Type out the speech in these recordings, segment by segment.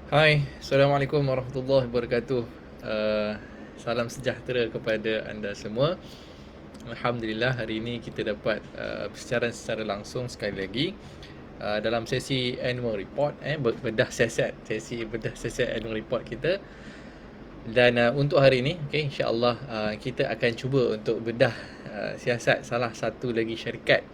Hai, Assalamualaikum warahmatullahi wabarakatuh. Uh, Salam sejahtera kepada anda semua. Alhamdulillah hari ini kita dapat bersiaran secara langsung sekali lagi dalam sesi annual report, bedah siasat, sesi bedah siasat annual report kita. Dan untuk hari ini, okay, insya-Allah kita akan cuba untuk bedah siasat salah satu lagi syarikat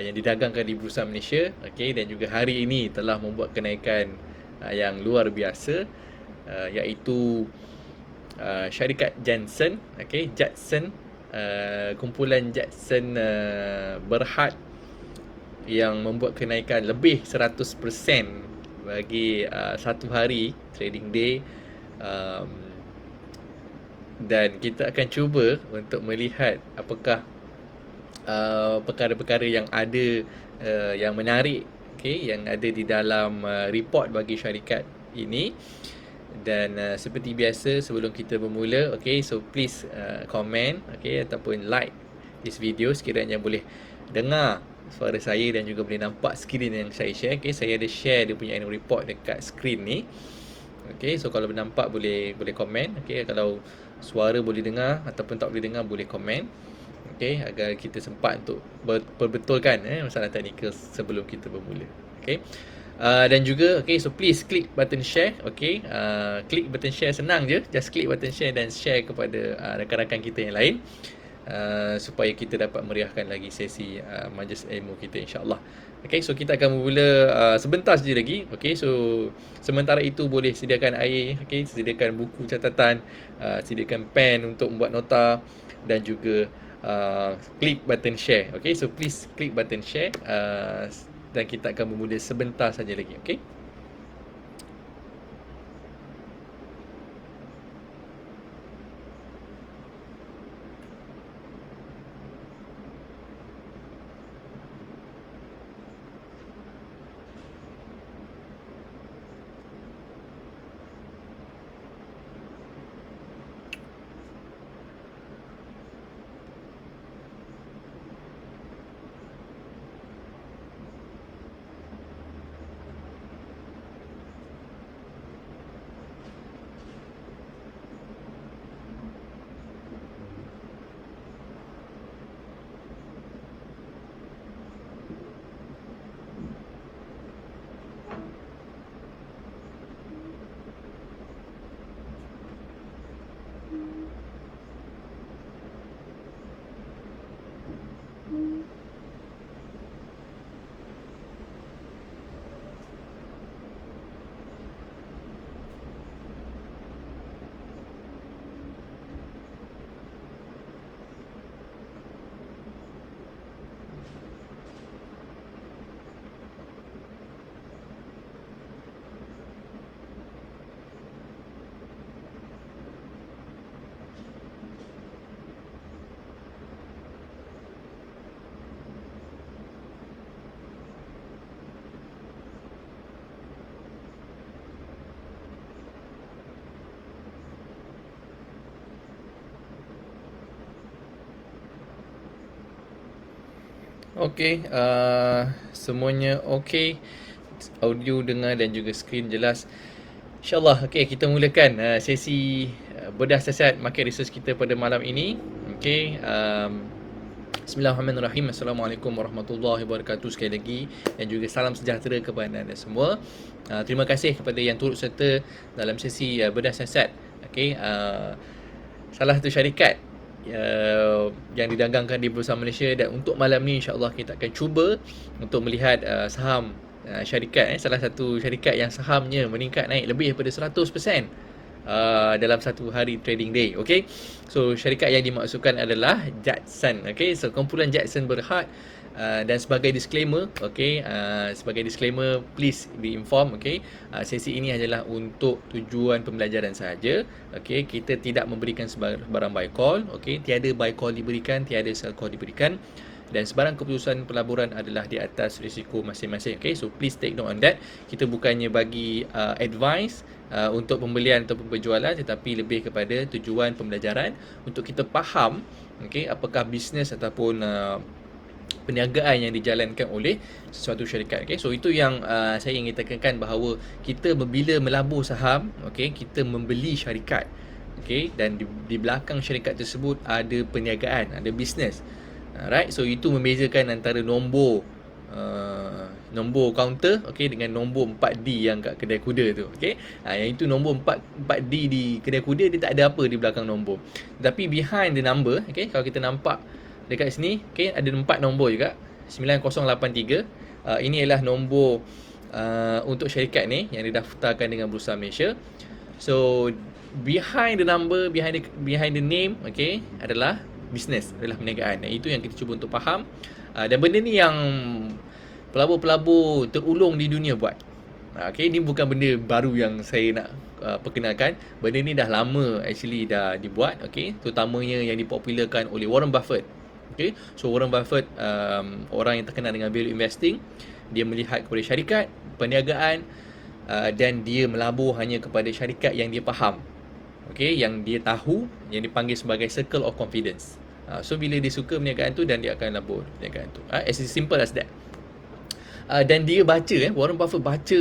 yang didagangkan di Bursa Malaysia, okay, dan juga hari ini telah membuat kenaikan yang luar biasa, iaitu syarikat Jansen, okay, Jadson, kumpulan Jadson Berhad yang membuat kenaikan lebih 100% bagi satu hari trading day. um, dan kita akan cuba untuk melihat apakah perkara-perkara yang ada, yang menarik, okay, yang ada di dalam report bagi syarikat ini. Dan seperti biasa sebelum kita bermula, okay, so please comment, okay, ataupun like this video sekiranya boleh dengar suara saya dan juga boleh nampak skrin yang saya share. Okay, saya ada share dia punya annual report dekat skrin ni. Okay, so kalau nampak boleh komen. Okay, kalau suara boleh dengar ataupun tak boleh dengar boleh komen. Okay, agar kita sempat untuk perbetulkan masalah teknikal sebelum kita bermula. Okay. Dan juga, okay, so please click button share. Okay, click button share, senang je, just click button share dan share kepada rakan-rakan kita yang lain, supaya kita dapat meriahkan lagi sesi majlis ilmu kita, insyaAllah. Okay, so kita akan bermula sebentar saja lagi. Okay, so sementara itu boleh sediakan air, okay, sediakan buku catatan, sediakan pen untuk membuat nota, dan juga klik button share. Okay, so please klik button share, dan kita akan bermula sebentar saja lagi. Okay. Okey, semuanya okey, audio dengar dan juga skrin jelas. InsyaAllah, okey, kita mulakan sesi bedah siasat market research kita pada malam ini. Okey, Bismillahirrahmanirrahim. Assalamualaikum warahmatullahi wabarakatuh sekali lagi, dan juga salam sejahtera kepada anda semua. Terima kasih kepada yang turut serta dalam sesi bedah siasat. Okey, salah satu syarikat yang didagangkan di Bursa Malaysia, dan untuk malam ni insya-Allah kita akan cuba untuk melihat saham syarikat, salah satu syarikat yang sahamnya meningkat naik lebih daripada 100% dalam satu hari trading day. Okay, so syarikat yang dimaksudkan adalah Jadson. Okay, so kumpulan Jadson Berhad. Dan sebagai disclaimer, okay, sebagai disclaimer, please be informed, okay, sesi ini adalah untuk tujuan pembelajaran sahaja. Okay, kita tidak memberikan sebarang buy call, okay, tiada buy call diberikan, tiada sell call diberikan, dan sebarang keputusan pelaburan adalah di atas risiko masing-masing. Okay, so please take note on that. Kita bukannya bagi advice untuk pembelian atau penjualan, tetapi lebih kepada tujuan pembelajaran untuk kita faham, okay, apakah bisnes ataupun perniagaan yang dijalankan oleh sesuatu syarikat. Okay? So itu yang saya ingin tekankan, bahawa kita bila melabur saham, okay, kita membeli syarikat. Okay? Dan di belakang syarikat tersebut ada perniagaan, ada bisnes. Right? So itu membezakan antara nombor kaunter, okay, dengan nombor 4D yang kat kedai kuda tu. Okay? Yang itu nombor 4D di kedai kuda, dia tak ada apa di belakang nombor. Tapi behind the number, okay, kalau kita nampak dekat sini, okay, ada 4 nombor juga, 9083. Ini adalah nombor untuk syarikat ni yang didaftarkan dengan Bursa Malaysia. So behind the number, behind the name, okay, adalah bisnes, adalah perniagaan. Itu yang kita cuba untuk faham. Dan benda ni yang pelabur-pelabur terulung di dunia buat. Okay, ni bukan benda baru yang saya nak perkenalkan. Benda ni dah lama actually dah dibuat, okay, terutamanya yang dipopularkan oleh Warren Buffett. Okay, so Warren Buffett orang yang terkenal dengan value investing. Dia melihat kepada syarikat, perniagaan, dan dia melabur hanya kepada syarikat yang dia faham, okay, yang dia tahu, yang dipanggil sebagai circle of confidence. So bila dia suka perniagaan tu, dan dia akan labur perniagaan tu. As simple as that. Dan dia baca, Warren Buffett baca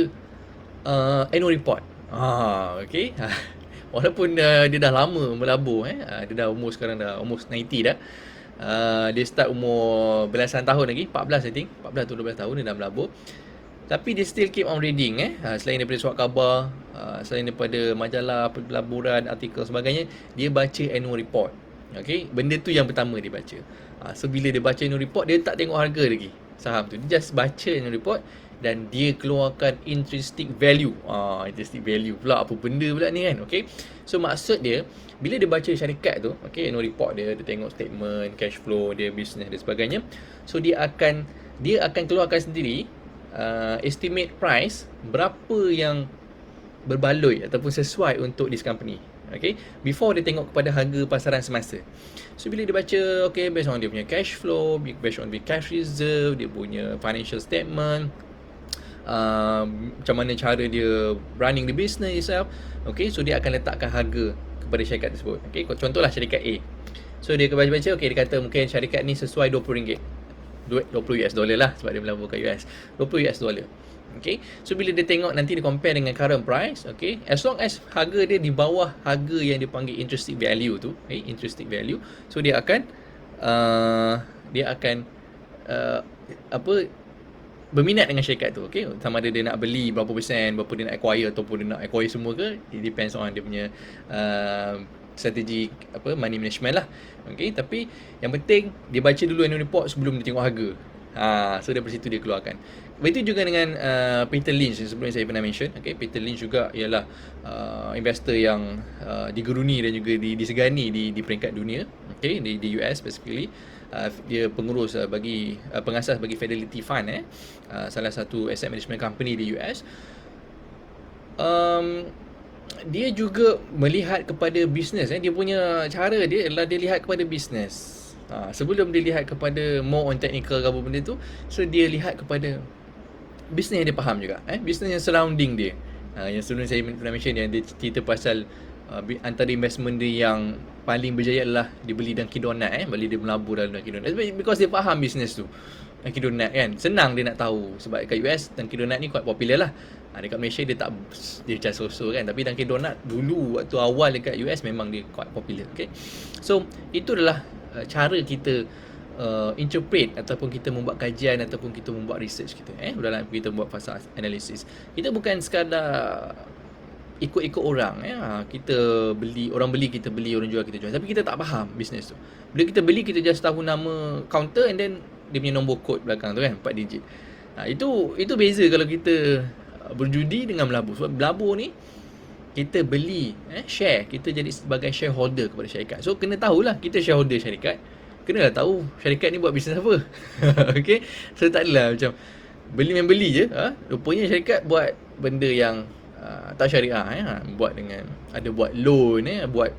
annual report. Okay. Walaupun dia dah lama melabur, dia dah umur sekarang dah almost 90 dah. Dia start umur belasan tahun lagi, 14 I think, 14 atau 12 tahun dia dah melabur. Tapi dia still keep on reading, selain daripada surat khabar, selain daripada majalah, pelaburan, artikel sebagainya, dia baca annual report. Okay, benda tu yang pertama dia baca. So bila dia baca annual report, dia tak tengok harga lagi saham tu, dia just baca annual report, dan dia keluarkan intrinsic value. Intrinsic value pula, apa benda pula ni kan. Okay, so maksud dia, bila dia baca syarikat tu, okay, annual report dia tengok statement, cash flow dia, business dan sebagainya. So dia akan keluarkan sendiri estimate price berapa yang berbaloi ataupun sesuai untuk this company. Okay, before dia tengok kepada harga pasaran semasa. So bila dia baca, okay, based on dia punya cash flow, based on the cash reserve, dia punya financial statement, macam mana cara dia running the business itself, okay, so dia akan letakkan harga kepada syarikat tersebut. Okay, contohlah syarikat A. So dia baca-baca, okay, dia kata mungkin syarikat ni sesuai RM20. $20 lah, sebab dia melabur kat US. $20. Okay, so bila dia tengok, nanti dia compare dengan current price, okay, as long as harga dia di bawah harga yang dipanggil intrinsic value tu, okay, intrinsic value, so dia akan berminat dengan syarikat tu. Okay, sama ada dia nak beli berapa persen, berapa dia nak acquire, ataupun dia nak acquire semua ke, it depends on dia punya strategi money management lah. Okay, tapi yang penting dia baca dulu annual report sebelum dia tengok harga. So daripada situ dia keluarkan. Begitu juga dengan Peter Lynch, sebelum saya pernah mention. Okay, Peter Lynch juga ialah investor yang digeruni dan juga disegani di peringkat dunia. Okay, di US specifically. Dia pengurus pengasas bagi Fidelity Fund, salah satu asset management company di US. Dia juga melihat kepada bisnes. Dia punya cara dia adalah dia lihat kepada bisnes. Sebelum dia lihat kepada more on technical apa benda tu, so dia lihat kepada bisnes yang dia faham juga, bisnes yang surrounding dia. Yang sebelum saya pernah mention, yang dia cerita pasal antara investment dia yang paling berjaya adalah dia beli Dunkin Donut, beli dia melabur dalam Dunkin Donut, because dia faham bisnes tu. Dunkin Donut kan, senang dia nak tahu, sebab kat US Dunkin Donut ni quite popular lah. Dekat Malaysia dia macam so-so kan, tapi Dunkin Donut dulu waktu awal dekat US memang dia quite popular. Okay, so itu adalah cara kita interpret ataupun kita membuat kajian ataupun kita membuat research kita, dalam kita buat fasa analisis. Kita bukan sekadar ikut-ikut orang, kita beli, orang beli kita beli, orang jual kita jual, tapi kita tak faham bisnes tu. Bila kita beli, kita just tahu nama counter and then dia punya nombor kod belakang tu kan, 4 digit. Itu beza kalau kita berjudi dengan melabur. Sebab melabur ni kita beli share, kita jadi sebagai shareholder kepada syarikat. So kena tahulah kita shareholder syarikat, kenalah tahu syarikat ni buat bisnes apa. Okay, so tak adalah macam beli je. Rupanya syarikat buat benda yang tak syariah, buat dengan buat loan, buat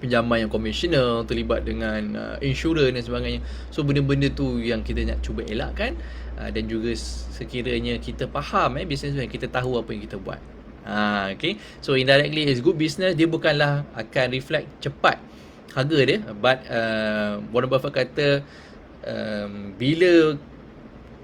pinjaman yang konvensional, terlibat dengan insurans dan sebagainya. So benda-benda tu yang kita nak cuba elakkan, dan juga sekiranya kita faham bisnes tu, kita tahu apa yang kita buat. Okay, so indirectly is good business. Dia bukanlah akan reflect cepat harga dia, but Warren Buffett kata bila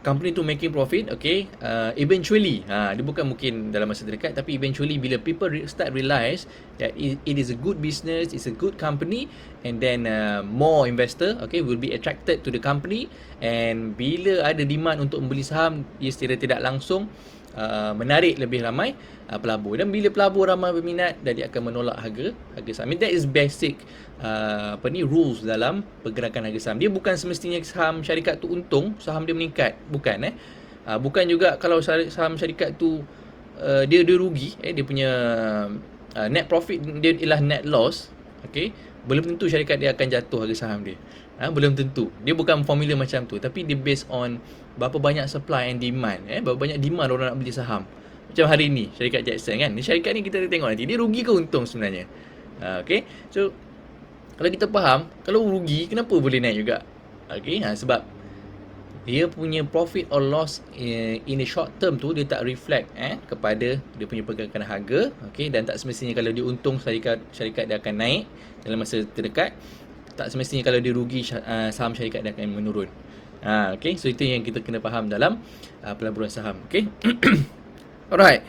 company tu making profit, okay, eventually, dia bukan mungkin dalam masa terdekat, tapi eventually bila people start realize that it is a good business, it's a good company, and then more investor, okay, will be attracted to the company, and bila ada demand untuk membeli saham, ia secara tidak langsung menarik lebih ramai pelabur, dan bila pelabur ramai berminat, dan dia akan menolak harga saham. I mean, that is basic rules dalam pergerakan harga saham. Dia bukan semestinya saham syarikat tu untung, saham dia meningkat, bukan bukan juga kalau saham syarikat tu dia rugi, dia punya net profit dia ialah net loss, okay, belum tentu syarikat dia akan jatuh harga saham dia. Belum tentu. Dia bukan formula macam tu, tapi dia based on berapa banyak supply and demand, berapa banyak demand orang nak beli saham. Macam hari ni syarikat Jackson kan, syarikat ni kita tengok nanti dia rugi ke untung sebenarnya. Okay, so kalau kita faham, kalau rugi kenapa boleh naik juga, okay, sebab dia punya profit or loss in the short term tu dia tak reflect kepada dia punya pergerakan harga, okay, dan tak semestinya kalau dia untung syarikat dia akan naik dalam masa terdekat, tak semestinya kalau dia rugi saham syarikat dia akan menurun. Okay, so itu yang kita kena faham dalam pelaburan saham. Okay. Alright.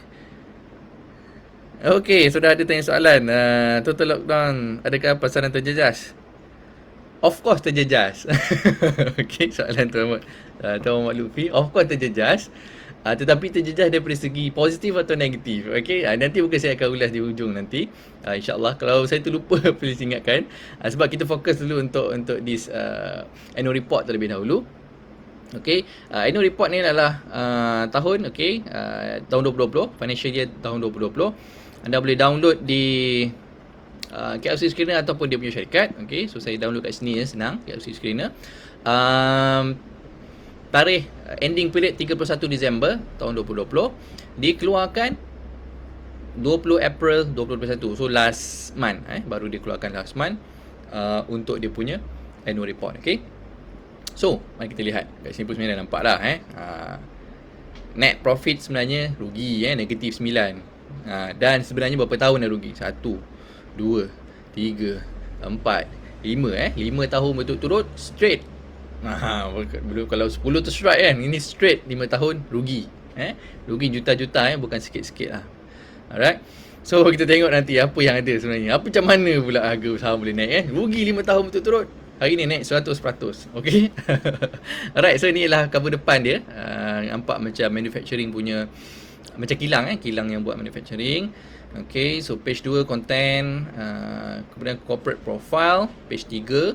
Okay, sudah ada tanya soalan. Total lockdown, adakah pasaran terjejas? Of course terjejas. Okay, soalan Tuan Muhammad Lutfi. Of course terjejas. Tetapi terjejas daripada segi positif atau negatif. Okay, nanti mungkin saya akan ulas di hujung nanti. InsyaAllah. Kalau saya terlupa, please ingatkan. Sebab kita fokus dulu untuk this annual report terlebih dahulu. Okay, annual report ni adalah tahun, okay, tahun 2020, financial year tahun 2020. Anda boleh download di KLC Screener ataupun dia punya syarikat. Okay, so saya download kat sini, senang, KLC Screener. Tarikh ending period 31 Disember tahun 2020, dikeluarkan 20 April 2021. So last month, baru dikeluarkan last month untuk dia punya annual report. Okay, so mari kita lihat kat sini pun sebenarnya nampak dah net profit sebenarnya rugi, negatif 9. Dan sebenarnya berapa tahun dah rugi? 1, 2, 3, 4, 5 5 tahun berturut-turut straight. Kalau 10 tu strike kan, ini straight 5 tahun rugi. Rugi juta-juta, bukan sikit-sikit lah. Alright, so kita tengok nanti apa yang ada sebenarnya, macam mana pula harga saham boleh naik. Rugi 5 tahun berturut-turut, hari ni naik 100%. Okay. Alright, so inilah cover depan dia. Nampak macam manufacturing punya, macam kilang kilang yang buat manufacturing. Okay, so page 2 content, kemudian corporate profile, page 3.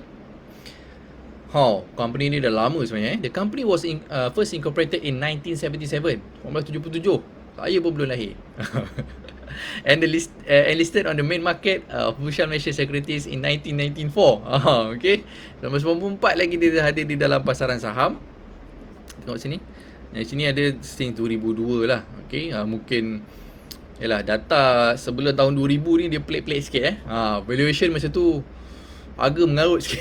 Company ni dah lama sebenarnya. The company was first incorporated in 1977, 1977. Saya pun belum lahir. And listed on the main market of Bursa Malaysia Securities in 1994. Okay, 1994 lagi dia dah hadir di dalam pasaran saham. Tengok sini. Di sini ada since 2002 lah. Okay, mungkin yalah, data sebelum tahun 2000 ni dia pelik-pelik sikit valuation masa tu harga mengarut sikit.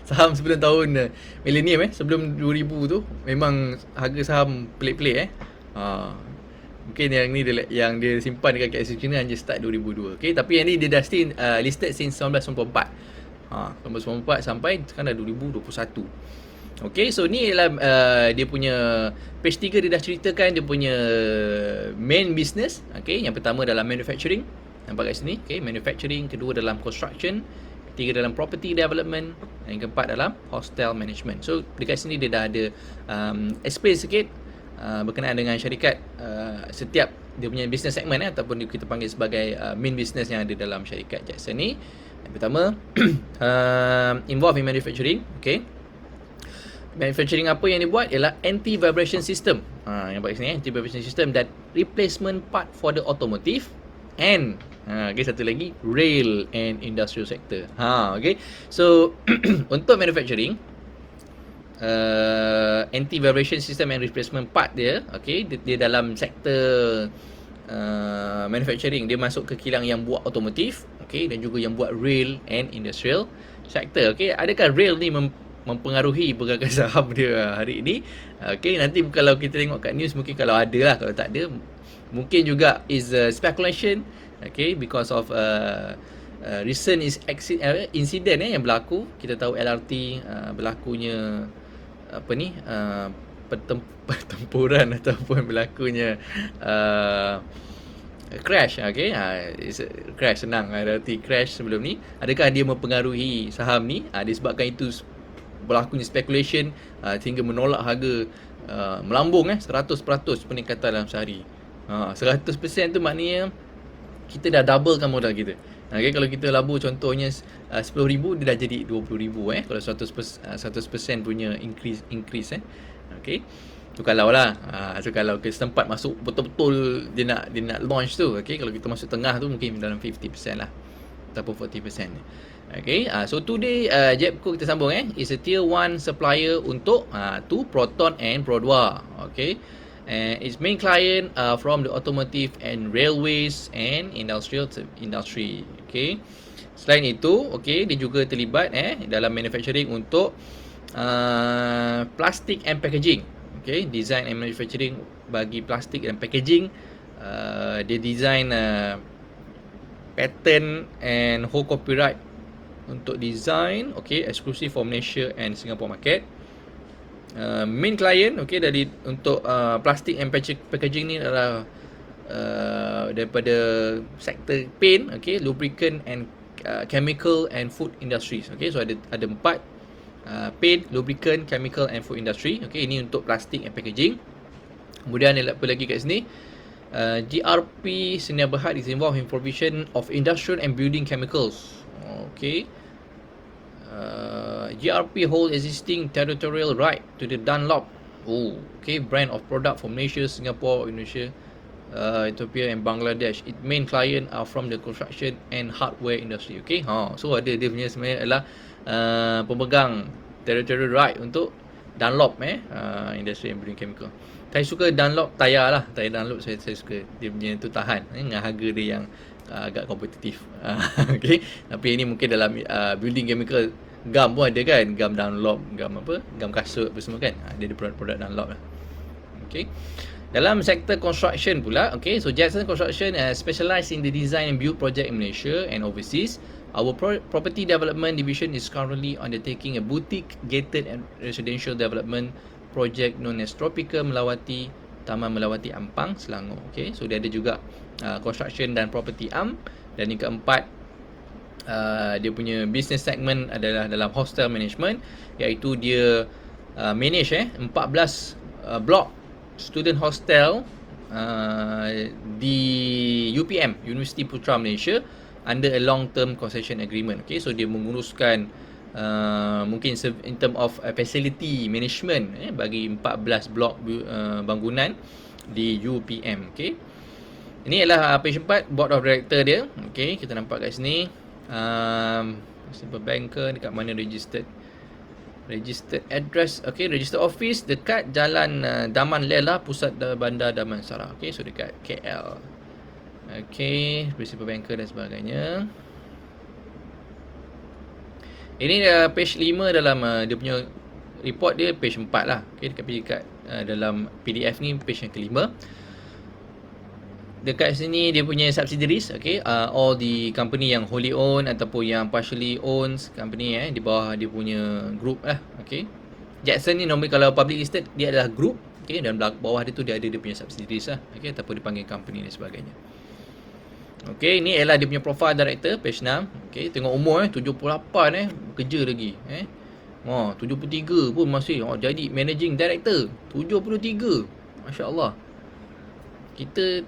Saham sebelum tahun millennium sebelum 2000 tu memang harga saham pelik-pelik mungkin yang ni yang dia simpan dekat KLC Screener hanya start 2002. Okay, tapi yang ni dia dah still listed since 1994. 1994 sampai sekarang dah 2021. Okay, so ni ialah dia punya page 3, dia dah ceritakan dia punya main business. Okay, yang pertama dalam manufacturing, nampak kat sini. Okay, manufacturing, kedua dalam construction, ketiga dalam property development, dan yang keempat dalam hostel management. So dekat sini dia dah ada explain sikit berkenaan dengan syarikat, setiap dia punya business segment ataupun kita panggil sebagai main business yang ada dalam syarikat Jackson ni. Yang pertama involved in manufacturing. Okay, manufacturing apa yang dibuat ialah anti-vibration system. Yang kat sini anti-vibration system dan replacement part for the automotive and okay, satu lagi rail and industrial sector. Okay, so untuk manufacturing, anti-vibration system and replacement part dia, okay, dia dalam sektor manufacturing, dia masuk ke kilang yang buat automotive, okay, dan juga yang buat rail and industrial sector. Okay, adakah rail ni mempengaruhi pergerakan saham dia hari ini? Okay, nanti kalau kita tengok kat news, mungkin kalau ada lah, kalau tak ada mungkin juga is speculation. Okay, because of recent incident yang berlaku. Kita tahu LRT berlakunya apa ni pertempuran ataupun berlakunya crash. Okay, crash, senang, LRT crash sebelum ni. Adakah dia mempengaruhi saham ni? Disebabkan itu berlakunya speculation sehingga menolak harga melambung 100% peningkatan dalam sehari. 100% tu maknanya kita dah doublekan modal kita. Okay, kalau kita labur contohnya 10,000, dia dah jadi 20,000 kalau 100% punya increase Okay, tu kalau lah so kalau kita sempat masuk betul-betul dia nak launch tu. Okay, kalau kita masuk tengah tu mungkin dalam 50% lah ataupun 40%. Okay, so today Jepco kita sambung is a tier 1 supplier untuk to Proton and Prodwa. Okay, and its main client from the automotive and railways and industrial industry. Okay, selain itu, okay, dia juga terlibat dalam manufacturing untuk plastic and packaging. Okay, design and manufacturing bagi plastik dan packaging. Dia design patent and whole copyright untuk design, okay, exclusive for Malaysia and Singapore market. Main client, okay, dari untuk plastic and packaging ni adalah daripada sektor paint, okay, lubricant and chemical and food industries. Okay, so ada 4 paint, lubricant, chemical and food industry. Okay, ini untuk plastic and packaging. Kemudian ada apa lagi kat sini? GRP Sdn Bhd is involved in provision of industrial and building chemicals. Okay, GRP hold existing territorial right to the Dunlop okay, brand of product from Malaysia, Singapore, Indonesia, Ethiopia and Bangladesh. Its main client are from the construction and hardware industry. Okay, so ada dia punya sebenarnya adalah pemegang territorial right untuk Dunlop industry and building chemical. Saya suka Dunlop tayar lah, tayar Dunlop saya suka, dia punya tu tahan dengan harga dia yang agak kompetitif. Okay, tapi ini mungkin dalam building chemical, gam pun ada kan, gam Dunlop, gam kasut apa semua kan, dia ada produk Dunlop lah. Okay, dalam sektor construction pula, okay, so Jackson Construction specialise in the design and build project in Malaysia and overseas. Our property development division is currently undertaking a boutique gated and residential development project known as Tropical Melawati, Taman Melawati Ampang, Selangor. Okay, so dia ada juga construction dan property arm. Dan yang keempat, dia punya business segment adalah dalam hostel management, iaitu dia manage 14 blok student hostel di UPM, University Putra Malaysia, under a long term concession agreement. Okay, so dia menguruskan mungkin in term of facility management bagi 14 blok bangunan di UPM. Okay, ini adalah page 4 board of director dia. Okay, kita nampak kat sini simple banker, dekat mana registered address. Okay, registered office dekat Jalan Daman Lela, Pusat Bandar Damansara. Okay, so dekat KL. Okay, principal banker dan sebagainya. Ini page 5 dalam dia punya report dia, page 4 lah. Okay, dekat dalam PDF ni page yang kelima. Dekat sini dia punya subsidiaries, okay, all the company yang wholly owned ataupun yang partially owns company di bawah dia punya group lah. Okay, Jackson ni normally kalau public listed dia adalah group, okay, dan bawah dia tu dia ada dia punya subsidiaries lah, okay, ataupun dipanggil company dan sebagainya. Okay, ni ialah dia punya profile director, page 6. Okay, tengok umur 78 bekerja lagi 73 pun masih jadi managing director. 73, Masya-Allah. Kita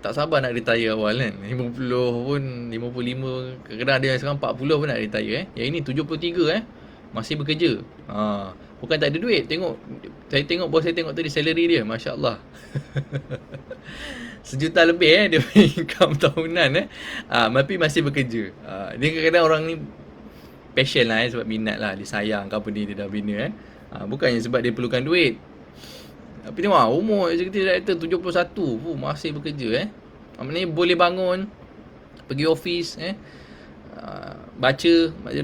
tak sabar nak retire awal kan. 50 pun, 55, kadang-kadang ada yang sekarang 40 pun nak retire Yang ini 73 masih bekerja. Bukan tak ada duit. Bos saya tengok tadi salary dia, Masya-Allah. Sejuta lebih dia punya income tahunan tapi masih bekerja. Dia kadang-kadang orang ni passion lah sebab minat lah, dia sayang company dia dah bina bukannya sebab dia perlukan duit. Tapi tengok umur executive director 71 masih bekerja maknanya boleh bangun, pergi office baca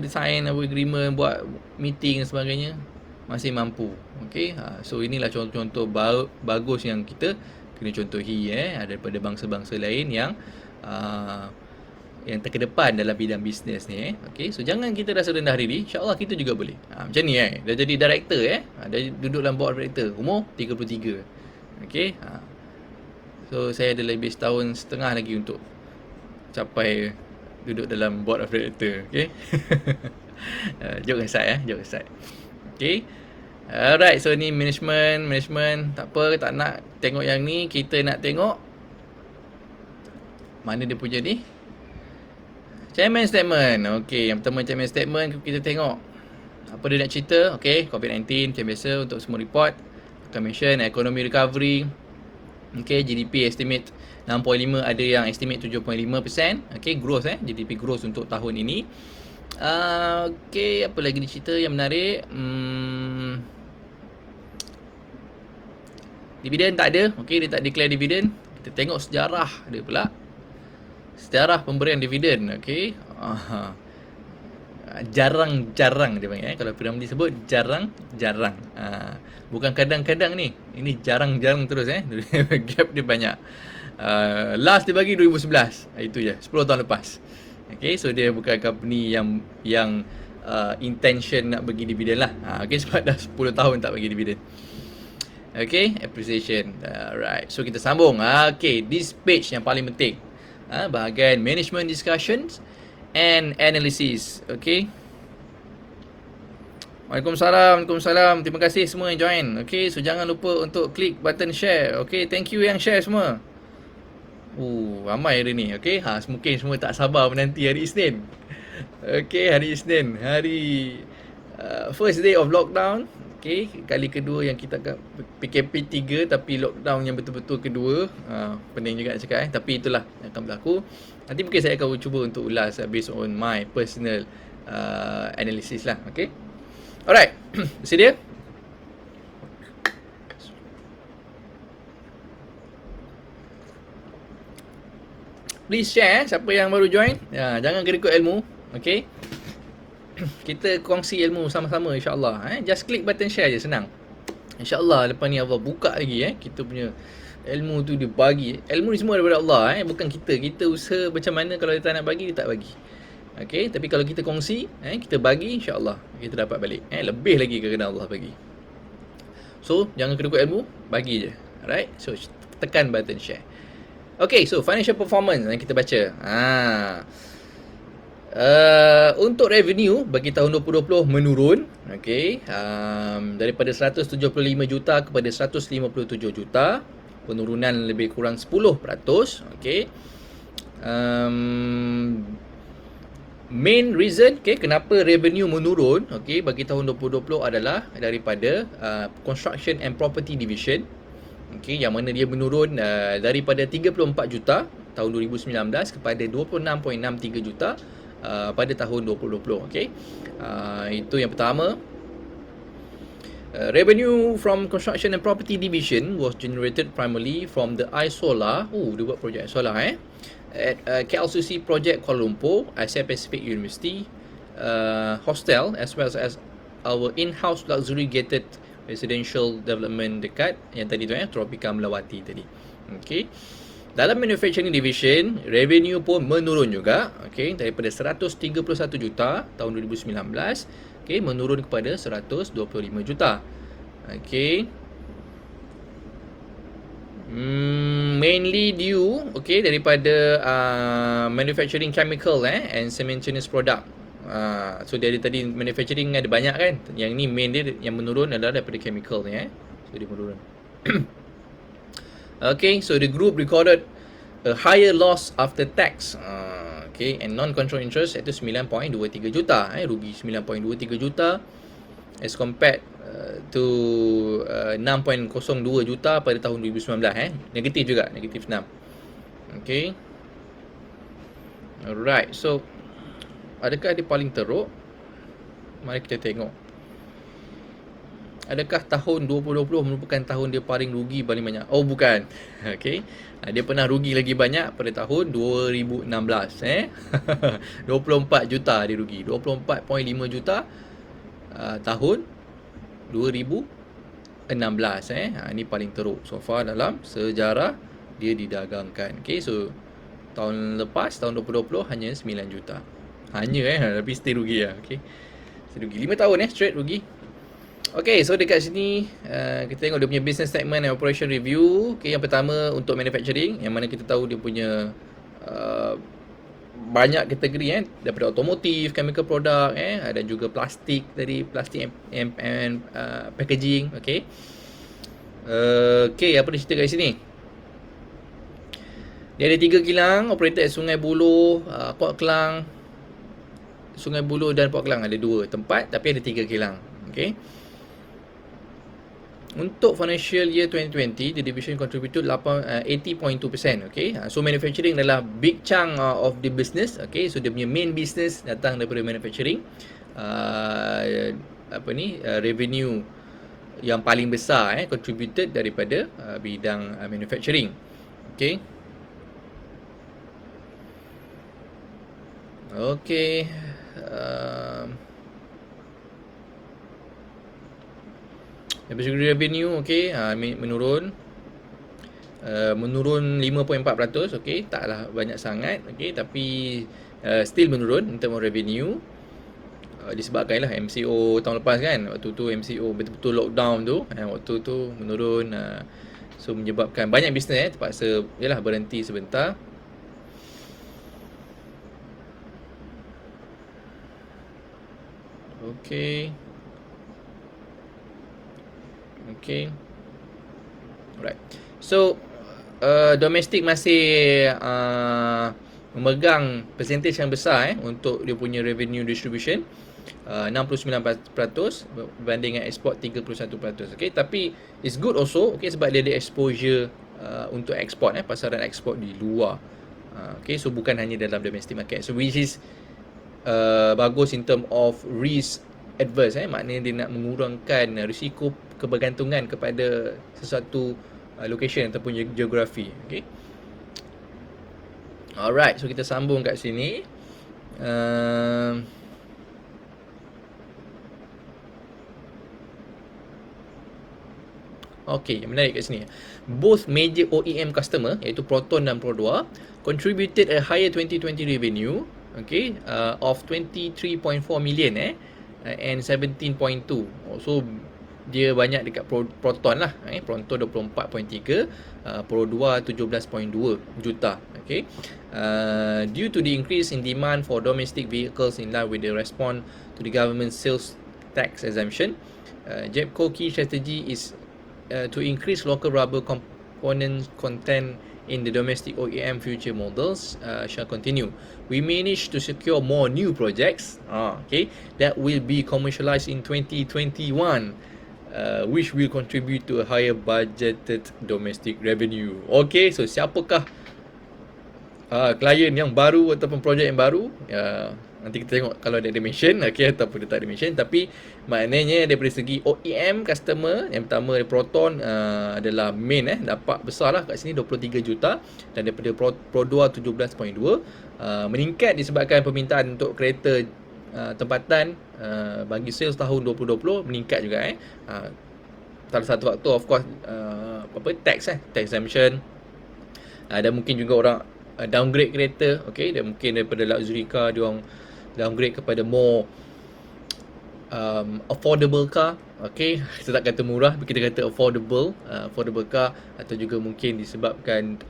sign agreement, buat meeting dan sebagainya, masih mampu. Okay, so inilah contoh-contoh bagus yang kita kena contohi daripada bangsa-bangsa lain yang yang terkedepan dalam bidang bisnes ni. Okay, so jangan kita rasa rendah diri, insyaAllah kita juga boleh. Macam ni dah jadi director dah duduk dalam board of director, umur 33. Okay, so saya ada lebih setahun setengah lagi untuk capai duduk dalam board of director. Okay. Joke aside joke aside. Okay. Alright, so ni management tak apa, tak nak tengok yang ni, kita nak tengok mana dia punya ni, chairman statement. Okay, yang pertama chairman statement kita tengok apa dia nak cerita. Okay, COVID-19 macam biasa untuk semua report akan mention economy recovery. Okay, GDP estimate 6.5, ada yang estimate 7.5%. Okay, growth GDP growth untuk tahun ini. Okay, apa lagi dia cerita yang menarik? Dividen tak ada. Okay, dia tak declare dividen. Kita tengok sejarah dia pula. Sejarah pemberian dividen. Okay, jarang-jarang dia panggil kalau Piramli sebut jarang-jarang. Bukan kadang-kadang ni. Ini jarang-jarang terus Gap dia banyak. Last dia bagi 2011. Itu je, 10 tahun lepas. Okay, so dia bukan company yang intention nak bagi dividen lah. Okay, sebab dah 10 tahun tak bagi dividen. Okay, appreciation. Alright, so kita sambung. Okay, this page yang paling penting. Bahagian management discussions and analysis. Okay. Waalaikumsalam. Terima kasih semua yang join. Okay, so jangan lupa untuk klik button share. Okay, thank you yang share semua. Ramai hari ni. Okay, mungkin semua tak sabar menanti hari Isnin. Okay, hari Isnin, hari first day of lockdown. Okay, kali kedua yang kita akan PKP 3 tapi lockdown yang betul-betul kedua. Pening juga nak cakap tapi itulah yang akan berlaku. Nanti mungkin saya akan cuba untuk ulas based on my personal analysis lah. Okay, alright. Bersedia? Please share siapa yang baru join. Jangan kerikut ilmu. Okay, kita kongsi ilmu sama-sama insyaAllah. Just klik button share je, senang. InsyaAllah lepas ni Allah buka lagi kita punya ilmu tu dia bagi. Ilmu ni semua daripada Allah bukan kita. Kita usaha macam mana, kalau dia tak nak bagi, dia tak bagi. Okay, tapi kalau kita kongsi, kita bagi, insyaAllah kita dapat balik. Lebih lagi kerana Allah bagi. So, jangan kedukut ilmu, bagi je. Alright, so tekan button share. Okay, so financial performance yang kita baca. Untuk revenue bagi tahun 2020 menurun. Okay, daripada 175 juta kepada 157 juta. Penurunan lebih kurang 10%. Okay, main reason kenapa revenue menurun bagi tahun 2020 adalah daripada construction and property division. Yang mana dia menurun daripada 34 juta tahun 2019 kepada 26.63 juta pada tahun 2020. Itu yang pertama. Revenue from construction and property division was generated primarily from the iSolar. Dia buat projek solar at KLCC project Kuala Lumpur, Asia Pacific University hostel, as well as our in-house luxury gated residential development dekat yang tadi tu Tropika Melawati tadi. Dalam manufacturing division, revenue pun menurun juga. Daripada 131 juta tahun 2019 menurun kepada 125 juta. Mainly due daripada manufacturing chemical and cementitious product. So dari tadi manufacturing ada banyak kan. Yang ni main dia yang menurun adalah daripada chemical ni So dia menurun. So the group recorded a higher loss after tax. And non-control interest iaitu 9.23 juta. Rugi 9.23 juta as compared to 6.02 juta pada tahun 2019. Negatif juga, negatif 6. Alright, so adakah dia paling teruk? Mari kita tengok. Adakah tahun 2020 merupakan tahun dia paling rugi paling banyak? Bukan. Dia pernah rugi lagi banyak pada tahun 2016. 24 juta dia rugi. 24.5 juta tahun 2016. Ini paling teruk so far dalam sejarah dia didagangkan. So Tahun lepas, tahun 2020 hanya 9 juta. Hanya tapi still rugi lah. Okay. Still rugi. 5 tahun straight rugi. Okay, so dekat sini kita tengok dia punya business segment and operation review. Okay, yang pertama untuk manufacturing, yang mana kita tahu dia punya banyak kategori daripada automotive, chemical product dan juga plastik tadi, plastik and packaging. Okay. Okay, apa dia cerita kat sini? Dia ada 3 kilang operated at Sungai Buloh, Port Klang. Sungai Buloh dan Port Klang ada 2 tempat tapi ada 3 kilang. Okay. Untuk financial year 2020, the division contributed 80.2%. Okay, so manufacturing adalah big chunk of the business. Okay, so dia punya main business datang daripada manufacturing. Revenue yang paling besar contributed daripada bidang manufacturing. Okay. Okay. Revenue menurun. Menurun 5.4%. Okay, taklah banyak sangat. Okay, tapi still menurun in term of revenue. Disebabkan lah MCO tahun lepas kan. Waktu tu MCO betul-betul lockdown tu. Waktu tu menurun. So menyebabkan banyak bisnes terpaksa berhenti sebentar. Okay. Okay. Alright. So domestic masih memegang percentage yang besar untuk dia punya revenue distribution. 69% berbanding dengan export 31%. Okay, tapi it's good also sebab dia ada exposure untuk export pasaran export di luar. Okay, so bukan hanya dalam domestic market. So which is bagus in term of risk adverse. Maknanya dia nak mengurangkan risiko kebergantungan kepada sesuatu location ataupun geografi. Okay. Alright, so kita sambung kat sini. Okay, yang menarik kat sini. Both major OEM customer iaitu Proton dan Pro2 contributed a higher 2020 revenue of 23.4 million and 17.2. So dia banyak dekat Proton lah. Proton 24.3, Pro2 17.2 juta. Okay. Due to the increase in demand for domestic vehicles in line with the response to the government sales tax exemption, Jepco key strategy is to increase local rubber component content in the domestic OEM future models shall continue. We managed to secure more new projects that will be commercialized in 2021, which will contribute to a higher budgeted domestic revenue. Okay, so siapakah klien yang baru ataupun projek yang baru? Nanti kita tengok kalau ada mention ataupun dia tak ada mention. Tapi maknanya daripada segi OEM customer, yang pertama Proton adalah main dapat besar lah kat sini 23 juta, dan daripada Pro2 17.2, meningkat disebabkan permintaan untuk kereta tempatan bagi sales tahun 2020 meningkat juga. Salah satu faktor of course tax exemption, dan mungkin juga orang downgrade kereta. Dan mungkin daripada luxury car dia orang downgrade kepada more affordable car. Kita tak kata murah, kita kata affordable car, atau juga mungkin disebabkan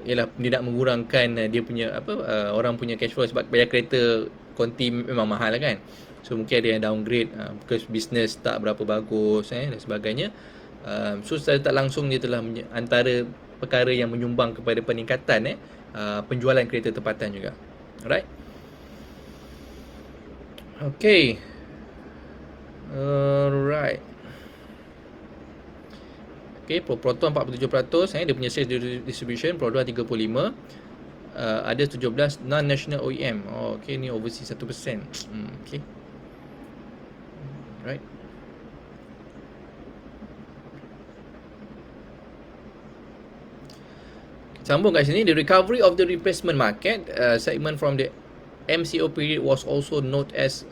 dia nak mengurangkan dia punya orang punya cash flow, sebab bayar kereta konti memang mahal lah kan. So mungkin ada yang downgrade because business tak berapa bagus dan sebagainya. So secara tak langsung dia telah antara perkara yang menyumbang kepada peningkatan penjualan kereta tempatan juga. Alright. Okay. Alright. Okay, Proton 47%, dia punya sales distribution. Pro2 35%. Ada 17 non-national OEM. Okay, ni overseas 1%. Okay. Right. Sambung kat sini, the recovery of the replacement market segment from the MCO period was also not as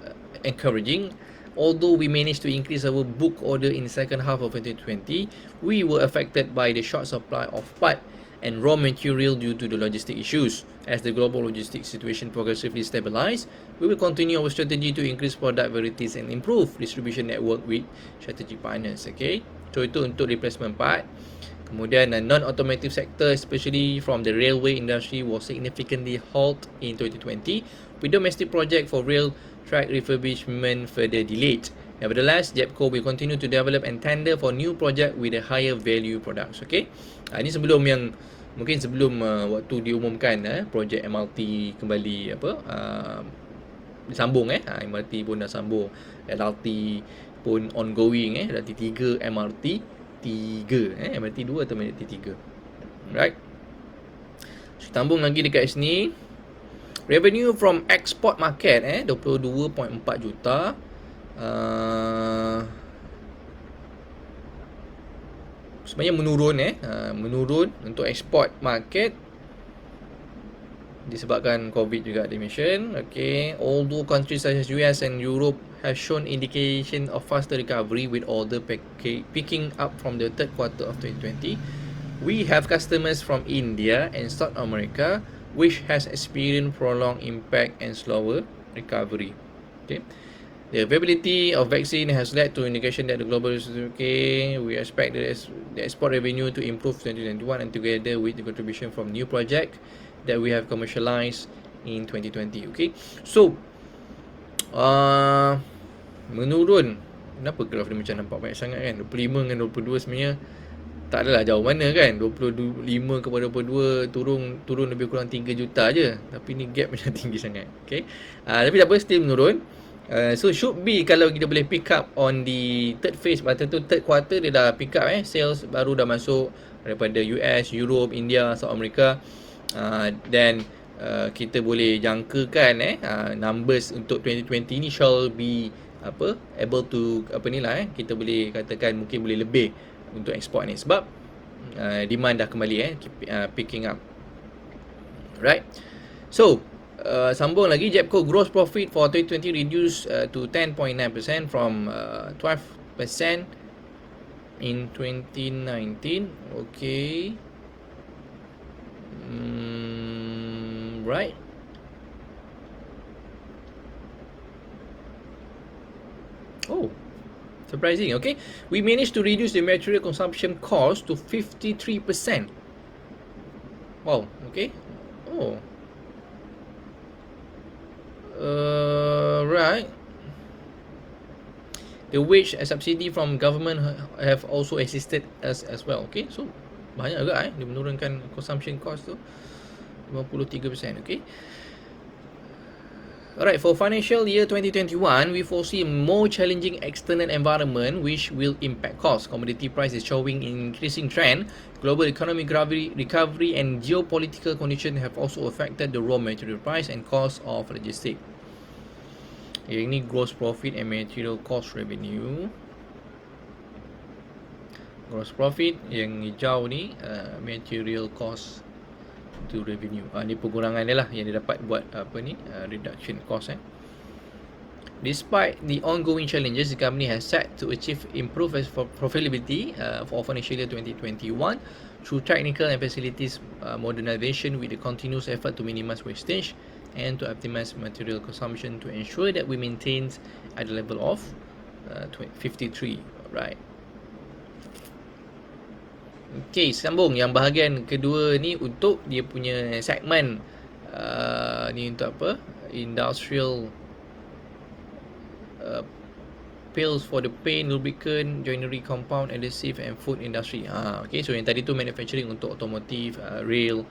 encouraging. Although we managed to increase our book order in the second half of 2020, we were affected by the short supply of part and raw material due to the logistic issues. As the global logistics situation progressively stabilize, we will continue our strategy to increase product varieties and improve distribution network with strategic partners. Okay, so itu untuk replacement part. Kemudian non-automotive sector, especially from the railway industry, was significantly halt in 2020, with domestic project for rail track refurbishment further delayed. Nevertheless, Jepco will continue to develop and tender for new project with a higher value products. Okay, ini sebelum yang mungkin sebelum waktu diumumkan projek MRT kembali disambung MRT pun dah sambung, LRT pun ongoing LRT 3, MRT 3 MRT 2 atau MRT 3. Right, so, tambung lagi dekat sini, revenue from export market 22.4 juta. Sebenarnya menurun untuk export market disebabkan COVID juga dimention. Okay, although countries such as US and Europe have shown indication of faster recovery with order picking up from the third quarter of 2020, we have customers from India and South America which has experienced prolonged impact and slower recovery. Okay, the availability of vaccine has led to indication that the global is okay. We expect the export revenue to improve 2021 and together with the contribution from new project that we have commercialized in 2020. Okay, so menurun. Kenapa graf dia macam nampak banyak sangat kan? 25 dengan 22 sebenarnya tak adalah jauh mana kan. 25 kepada 22 turun lebih kurang 3 juta je. Tapi ni gap macam tinggi sangat. Okay, tapi tak apa, still menurun. So should be kalau kita boleh pick up on the third phase, masa tu third quarter dia dah pick up sales baru dah masuk daripada US, Europe, India, South America. Dan kita boleh jangkakan numbers untuk 2020 ni shall be able to kita boleh katakan mungkin boleh lebih untuk export ni sebab demand dah kembali picking up. Right, so sambung lagi, Jepco gross profit for 2020 reduced to 10.9% from 12% in 2019. Okay, right. Oh, surprising. Okay, we managed to reduce the material consumption cost to 53%. Wow. Okay. Oh. Right. The wage subsidy from government have also assisted us as well. Okay, so banyak juga dia menurunkan consumption cost tu 53%. Okay. Alright, for financial year 2021, we foresee a more challenging external environment which will impact costs. Commodity price is showing increasing trend. Global economic recovery and geopolitical conditions have also affected the raw material price and cost of logistics. Yang ni gross profit and material cost revenue. Gross profit yang hijau ni material cost to revenue. Ni pengurangan dia lah yang dia dapat buat reduction cost. Despite the ongoing challenges, the company has set to achieve improved profitability for financial year 2021 through technical and facilities modernization with the continuous effort to minimize wastage and to optimize material consumption to ensure that we maintain at the level of 53. Right. Okay, sambung yang bahagian kedua ni untuk dia punya segmen ni untuk industrial pills for the paint, lubricant, joinery, compound, adhesive and food industry. Okay, so yang tadi tu manufacturing untuk automotive, rail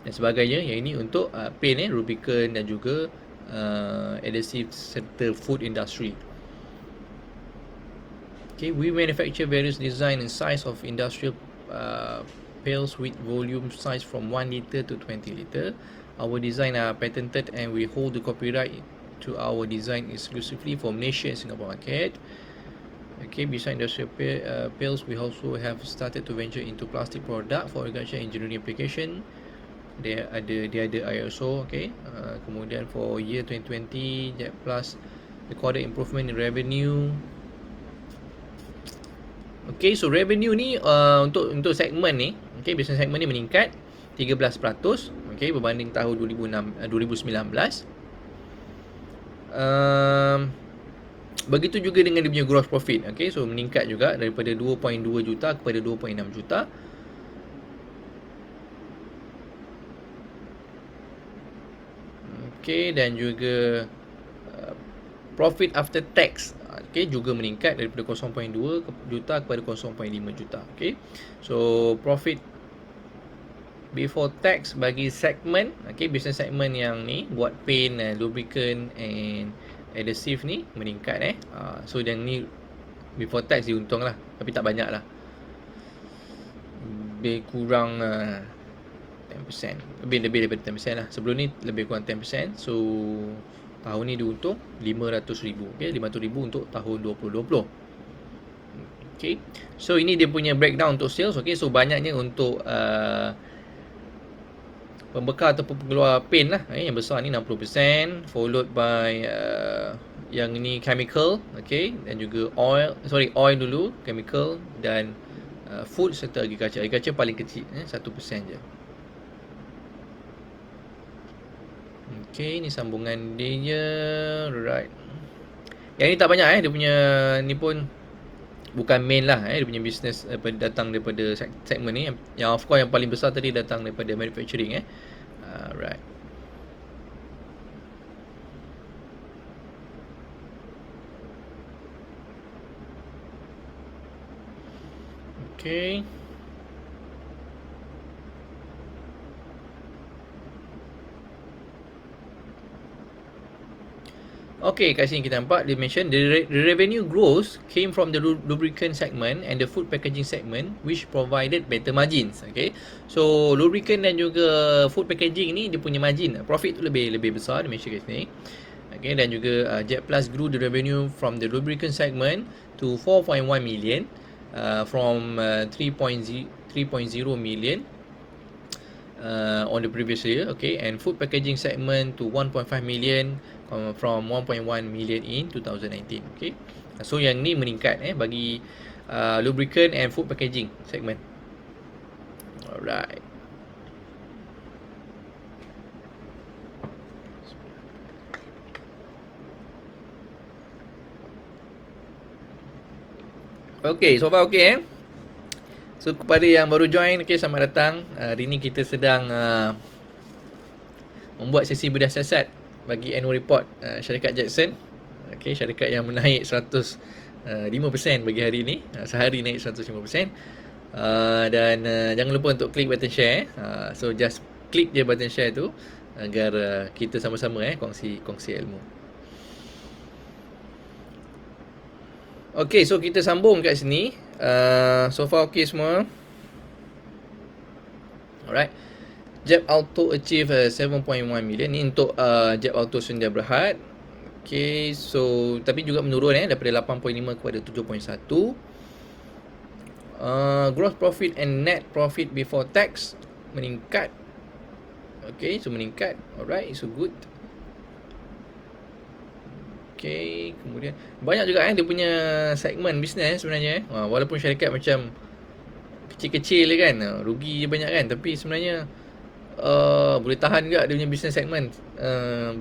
dan sebagainya. Yang ini untuk paint, lubricant dan juga adhesive serta food industry. Okay, we manufacture various design and size of industrial pails with volume size from 1 liter to 20 liter. Our design are patented and we hold the copyright to our design exclusively for Malaysia and Singapore market. Okay, besides industrial pails, we also have started to venture into plastic product for agriculture engineering application. Dia ada ISO. Okay, kemudian for year 2020, JetPlus recorded improvement in revenue. Okay, so revenue ni untuk segmen ni, okay, business segmen ni meningkat 13%, okay, berbanding tahun 2019. Begitu juga dengan dia punya gross profit, okay, so meningkat juga daripada 2.2 juta kepada 2.6 juta. Okay, dan juga profit after tax, okay, juga meningkat daripada 0.2 juta kepada 0.5 juta. Okay, so profit before tax bagi segmen, okay, business segment yang ni buat paint, lubricant and adhesive ni meningkat. So yang ni before tax dia untung lah, tapi tak banyak lah, lebih kurang 10%, lebih daripada 10% lah. Sebelum ni lebih kurang 10%. So tahun ni dia untung 500,000, okay, 500,000 untuk tahun 2020. Okay, so ini dia punya breakdown untuk sales. Okay, so banyaknya untuk pembekal ataupun pengeluar paint lah, yang besar ni 60%, followed by yang ni chemical, okay, dan juga oil dulu, chemical, dan food serta agriculture. Agriculture paling kecil, 1% je. Okay, ni sambungan dia, right. Yang ni tak banyak, dia punya ni pun bukan main lah, dia punya business datang daripada segmen ni. Yang of course yang paling besar tadi datang daripada manufacturing. Right. Okay. Okay, kat sini kita nampak dia mention the revenue growth came from the lubricant segment and the food packaging segment which provided better margins. Okay, so lubricant dan juga food packaging ni dia punya margin, profit tu lebih besar, dia mention kat sini. Okay, dan juga Jet Plus grew the revenue from the lubricant segment to 4.1 million from 3.0 million on the previous year. Okay, and food packaging segment to 1.5 million from 1.1 million in 2019. Okay, so yang ni meningkat bagi lubricant and food packaging segment. Alright. Okay, so far okay. So kepada yang baru join, okay, selamat datang. Hari ni kita sedang membuat sesi bedah siasat bagi annual report syarikat Jetson. Okay, syarikat yang menaik 105% bagi hari ni, sehari naik 105%. Dan jangan lupa untuk klik button share. So just klik je button share tu agar kita sama-sama kongsi ilmu. Okay, so kita sambung kat sini. So far okay semua. Alright. Jeb Auto achieve 7.1 million. Ni untuk Jeb Auto Sdn Bhd. Okay, so tapi juga menurun daripada 8.5 kepada 7.1. Gross profit and net profit before tax meningkat. Okay, so meningkat. Alright, so good. Okay, kemudian banyak juga dia punya segmen bisnes sebenarnya. Walaupun syarikat macam kecil-kecil kan, rugi je banyak kan, tapi sebenarnya boleh tahan juga dia punya business segment.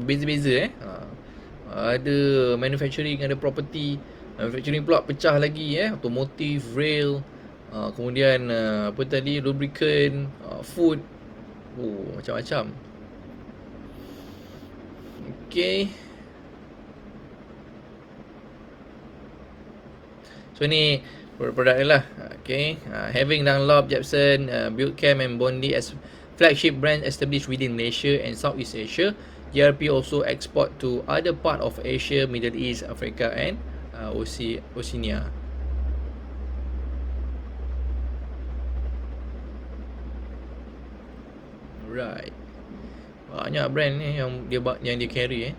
Beza-beza ada manufacturing, ada property. Manufacturing pula pecah lagi, automotive, rail, kemudian apa tadi, lubricant, food, macam-macam. Okay, so ni produk dia lah. Okay, having Dunlop, Jepson, Buildcam and Bondi as flagship brand established within Malaysia and Southeast Asia, JRP also export to other part of Asia, Middle East, Africa and Oceania. Right. Banyak brand ni yang dia carry.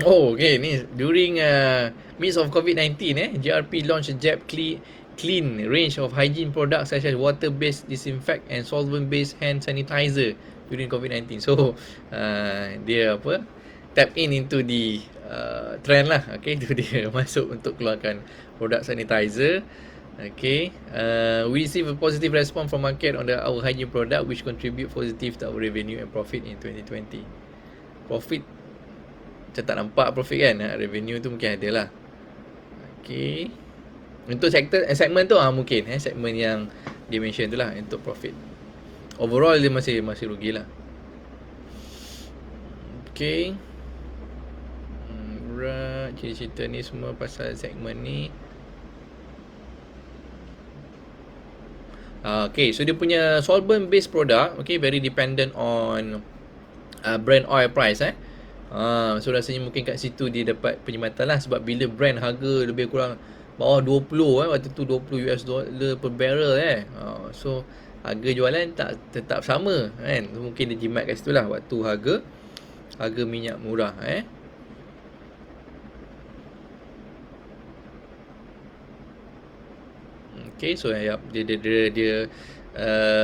Oh, okay, ni during midst of COVID-19, JRP launched a Jeb Clean range of hygiene products such as water-based disinfect and solvent-based hand sanitizer during COVID-19. So dia tap in into the trend lah. Okay, itu dia masuk untuk keluarkan produk sanitizer. Okay, we receive a positive response from market on our hygiene product which contribute positive to our revenue and profit in 2020. Profit, macam tak nampak profit kan, revenue tu mungkin ada lah. Okay, untuk segment tu mungkin segment yang dia mention tu lah untuk profit. Overall dia masih rugi lah. Okay, right, cerita ni semua pasal segment ni. Okay, so dia punya solvent based product, okay, very dependent on brand oil price so rasanya mungkin kat situ dia dapat perkhidmatan lah, sebab bila brand harga lebih kurang bawah 20 waktu tu $20 per barrel so harga jualan tetap sama kan, mungkin dia jimat kat situ lah waktu harga minyak murah Okay, so dia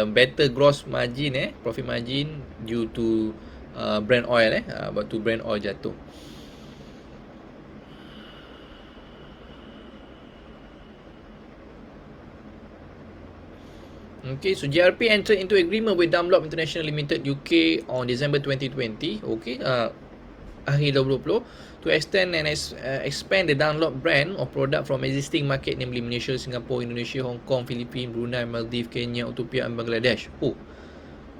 better gross margin profit margin due to brand oil waktu brand oil jatuh. Okay, so GRP entered into agreement with Dunlop International Limited UK on December 2020. Okay, akhir 2020 to extend and expand the Dunlop brand of product from existing market, namely Malaysia, Singapore, Indonesia, Hong Kong, Philippines, Brunei, Maldives, Kenya, Ethiopia and Bangladesh.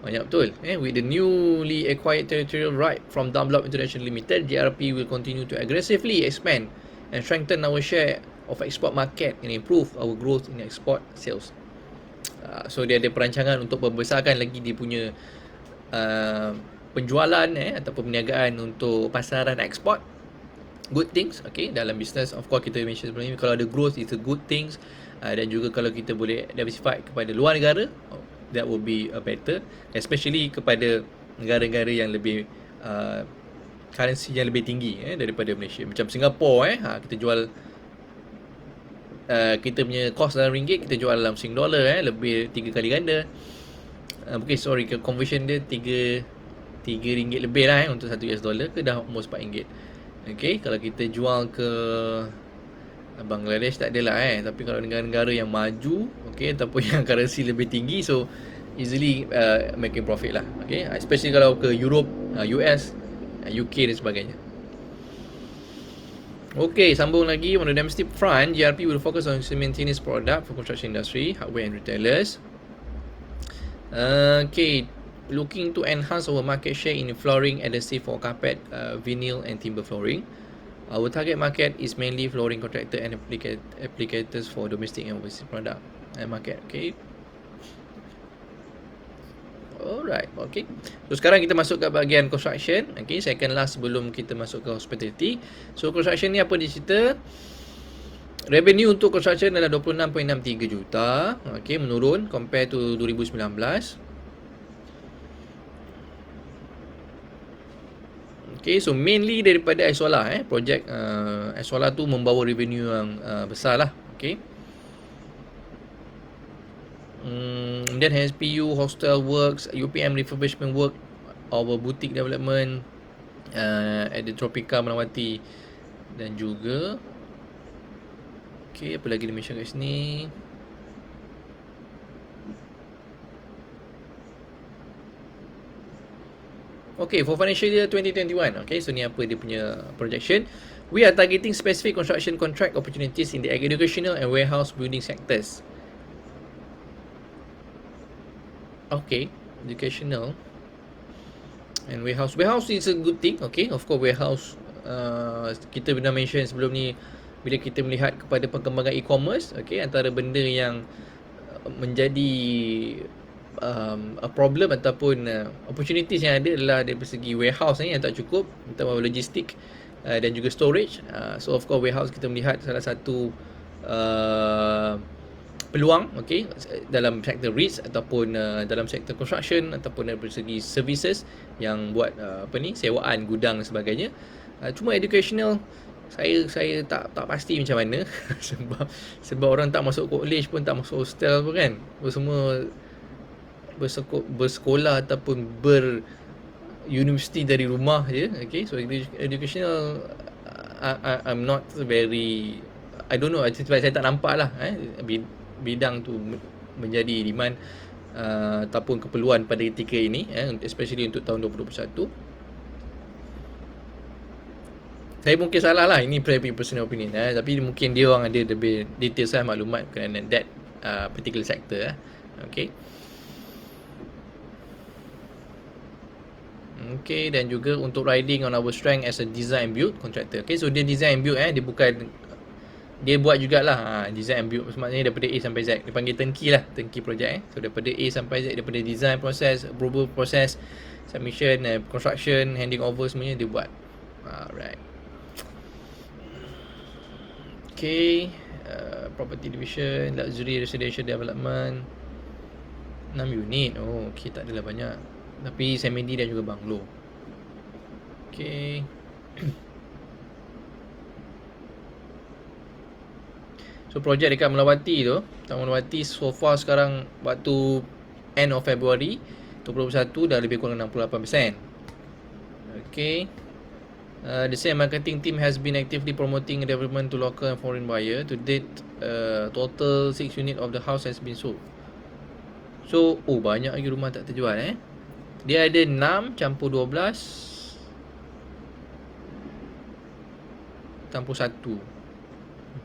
Banyak betul. With the newly acquired territorial right from Dunlop International Limited, GRP will continue to aggressively expand and strengthen our share of export market and improve our growth in export sales. So dia ada perancangan untuk membesarkan lagi dia punya penjualan ataupun perniagaan untuk pasaran ekspor. Good things, okay, dalam business of course kita mention sebelum ni, kalau ada growth it's a good things, dan juga kalau kita boleh diversify kepada luar negara, that would be better, especially kepada negara-negara yang lebih currency yang lebih tinggi daripada Malaysia. Macam Singapore kita jual kita punya cost dalam ringgit, kita jual dalam Sing dollar lebih 3 kali ganda. Conversion dia 3 ringgit lebih lah untuk $1 ke dah almost RM4. Okay, kalau kita jual ke Bangladesh tak adalah tapi kalau negara-negara yang maju, okay, ataupun yang currency lebih tinggi, so easily making profit lah. Okay, especially kalau ke Europe, US, UK dan sebagainya. Okay, sambung lagi. On the domestic front, GRP will focus on maintenance product for construction industry, hardware and retailers. Okay, looking to enhance our market share in flooring adhesive for carpet, vinyl and timber flooring. Our target market is mainly flooring contractor and applicators for domestic and overseas product market. Okay. Alright, okay. So sekarang kita masuk ke bahagian construction. Okay, second last sebelum kita masuk ke hospitality. So construction ni apa dia cerita? Revenue untuk construction adalah 26.63 juta. Okay, menurun compare to 2019. Okay, so mainly daripada Aisola projek Aisola tu membawa revenue yang besar lah. Okay. Then HSPU, hostel works, UPM refurbishment work, our boutique development at the Tropica Melawati, dan juga okay, apa lagi dia mention kat sini? Okay, for financial year 2021, okay, so ni apa dia punya projection. We are targeting specific construction contract opportunities in the educational and warehouse building sectors. Okay, educational and warehouse. Warehouse is a good thing, okay. Of course, warehouse kita pernah mention sebelum ni, bila kita melihat kepada perkembangan e-commerce, okay, antara benda yang menjadi a problem ataupun opportunities yang ada adalah dari segi warehouse yang tak cukup, terutama logistik dan juga storage. So of course warehouse kita melihat salah satu peluang, okay, dalam sektor REITs ataupun dalam sektor construction ataupun dari segi services yang buat sewaan gudang dan sebagainya. Cuma educational saya tak pasti macam mana sebab orang tak masuk college pun, tak masuk hostel pun kan, semua bersekolah ataupun universiti dari rumah je. Okay, so educational, I'm not very, I don't know, sebab saya tak nampak lah bidang tu menjadi demand ataupun keperluan pada ketika ini, especially untuk tahun 2021. Saya mungkin salah lah, ini personal opinion, tapi mungkin dia orang ada lebih details lah maklumat kerana that particular sector. Okay. Okay, dan juga untuk riding on our strength as a design build contractor. Okay, so dia design build, dia bukan, dia buat jugalah design and build, maksudnya daripada A sampai Z. Dia panggil turnkey lah, turnkey project. So daripada A sampai Z, daripada design proses, approval proses, submission, construction, handing over, semuanya dia buat. Alright. Okay, property division, luxury residential development, 6 unit. Oh, okay, tak adalah banyak. Tapi semi-D dan juga banglo. Okay. So projek dekat Melawati tu, Taman Melawati so far sekarang waktu end of February 2021 dah lebih kurang 68%. Okay. The same marketing team has been actively promoting development to local and foreign buyer. To date, total 6 unit of the house has been sold. So, banyak lagi rumah tak terjual Dia ada 6 campur 12 campur 1.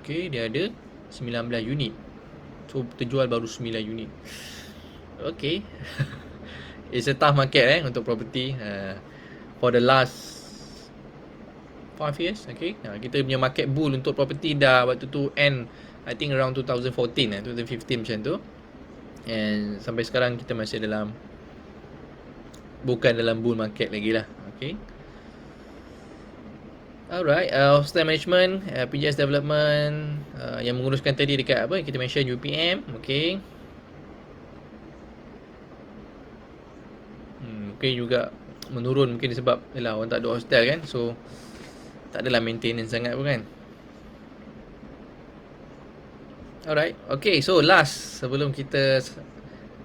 Okay, dia ada 19 unit. So, terjual baru 9 unit. Okay. It's a tough market untuk property. For the last 5 years, okay. Kita punya market bull untuk property dah waktu tu end, I think around 2014, 2015 macam tu. And sampai sekarang kita masih dalam, bukan dalam bull market lagi lah. Okay. Alright, hostel management, PGS development, yang menguruskan tadi dekat apa kita mention UPM. Okay. Mungkin juga menurun mungkin sebab yalah, orang tak ada hostel kan. So tak adalah maintenance sangat pun kan. Alright, okay, so last sebelum kita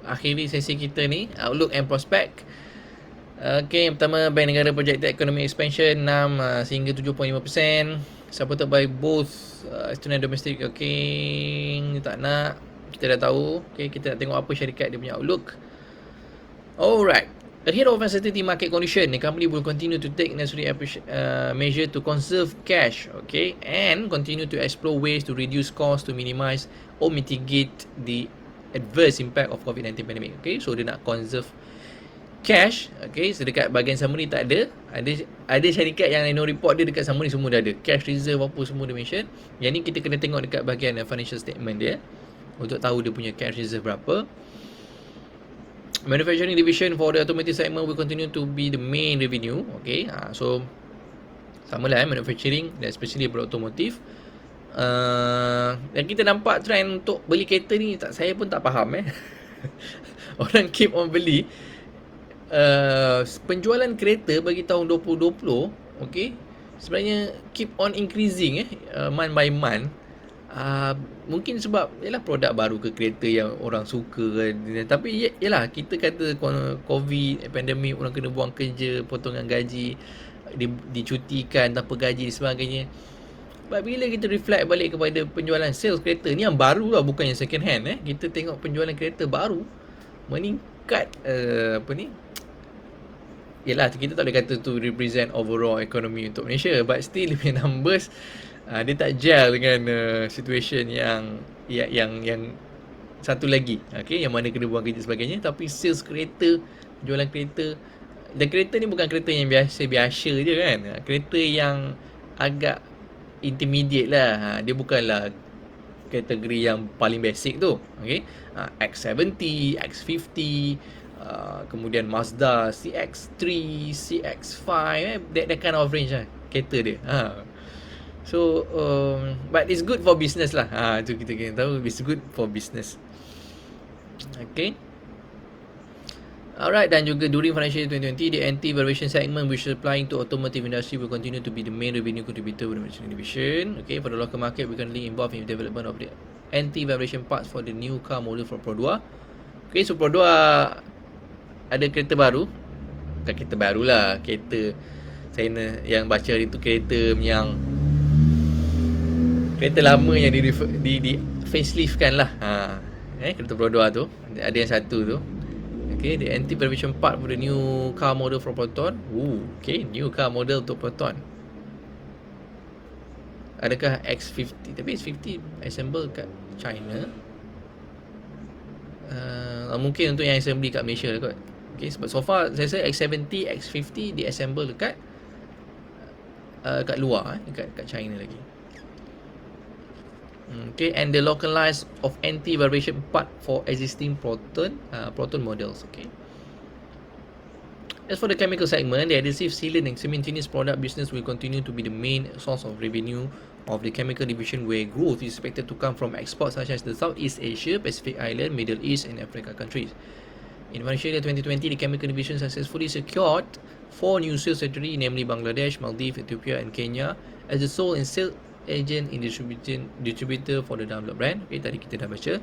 akhiri sesi kita ni, outlook and prospect. Okay, yang pertama, Bank Negara projected economic expansion 6 sehingga 7.5%, supported by both external and domestic. Okay, tak nak, kita dah tahu. Okay, kita nak tengok apa syarikat dia punya outlook. Alright. Ahead of uncertainty market condition, the company will continue to take necessary measure to conserve cash, okay, and continue to explore ways to reduce costs to minimize or mitigate the adverse impact of COVID-19 pandemic. Okay, so dia nak conserve cash. Okay, so dekat bahagian summary tak ada. Ada syarikat yang annual report dia dekat summary semua dah ada. Cash reserve apa semua dia mention. Yang ni kita kena tengok dekat bahagian financial statement dia untuk tahu dia punya cash reserve berapa. Manufacturing division for the automotive segment will continue to be the main revenue. Okay, so sama lah manufacturing, especially for automotive. Dan kita nampak trend untuk beli kereta ni, saya pun tak faham orang keep on beli. Penjualan kereta bagi tahun 2020, okay, sebenarnya keep on increasing month by month. Mungkin sebab yalah produk baru ke kereta yang orang suka kan. Tapi yalah, kita kata COVID, pandemik, orang kena buang kerja, potongan gaji, dicutikan tanpa gaji dan sebagainya. But bila kita reflect balik kepada penjualan sales kereta ni yang baru lah, bukan yang second hand kita tengok penjualan kereta baru meningkat. Yalah, kita tak boleh kata tu represent overall economy untuk Malaysia, but still dia punya numbers dia tak gel dengan situation yang satu lagi, okay, yang mana kena buang kerja sebagainya. Tapi sales kereta, jualan kereta, dan kereta ni bukan kereta yang biasa-biasa je kan, kereta yang agak intermediate lah. Dia bukanlah kategori yang paling basic tu, okay. X70, X50, kemudian Mazda CX-3, CX-5, that kind of range lah kereta dia. So but it's good for business lah. Tu kita kena tahu, it's good for business. Okay. Alright, dan juga during financial year 2020, the NT valuation segment which is applying to automotive industry will continue to be the main revenue contributor for the manufacturing division. Okay, for the local market, we're currently involved in development of the NT valuation parts for the new car model from Pro2. Okay, so Pro2 ada kereta baru bukan kereta baru lah, kereta saya yang baca hari tu kereta yang kereta lama yang di facelift kan lah. Kereta Perodua tu ada yang satu tu. Okay, the anti-vibration part for the new car model from Proton. Okay, new car model untuk Proton. Adakah X50? Tapi X50 assemble kat China. Mungkin untuk yang assembly kat Malaysia lah kot. Okay, sebab so far saya rasa X70, X50 di assemble dekat kat luar, kat China lagi. Okay, and the localized of anti-vibration part for existing Proton models. Okay. As for the chemical segment, the adhesive, sealant and cementitious product business will continue to be the main source of revenue of the chemical division, where growth is expected to come from exports such as the Southeast Asia, Pacific Island, Middle East and Africa countries. In financial year 2020, the chemical division successfully secured 4 new sales territories, namely Bangladesh, Maldives, Ethiopia and Kenya, as the sole and sales agent in distributor for the Dunlop brand. Okay, tadi kita dah baca.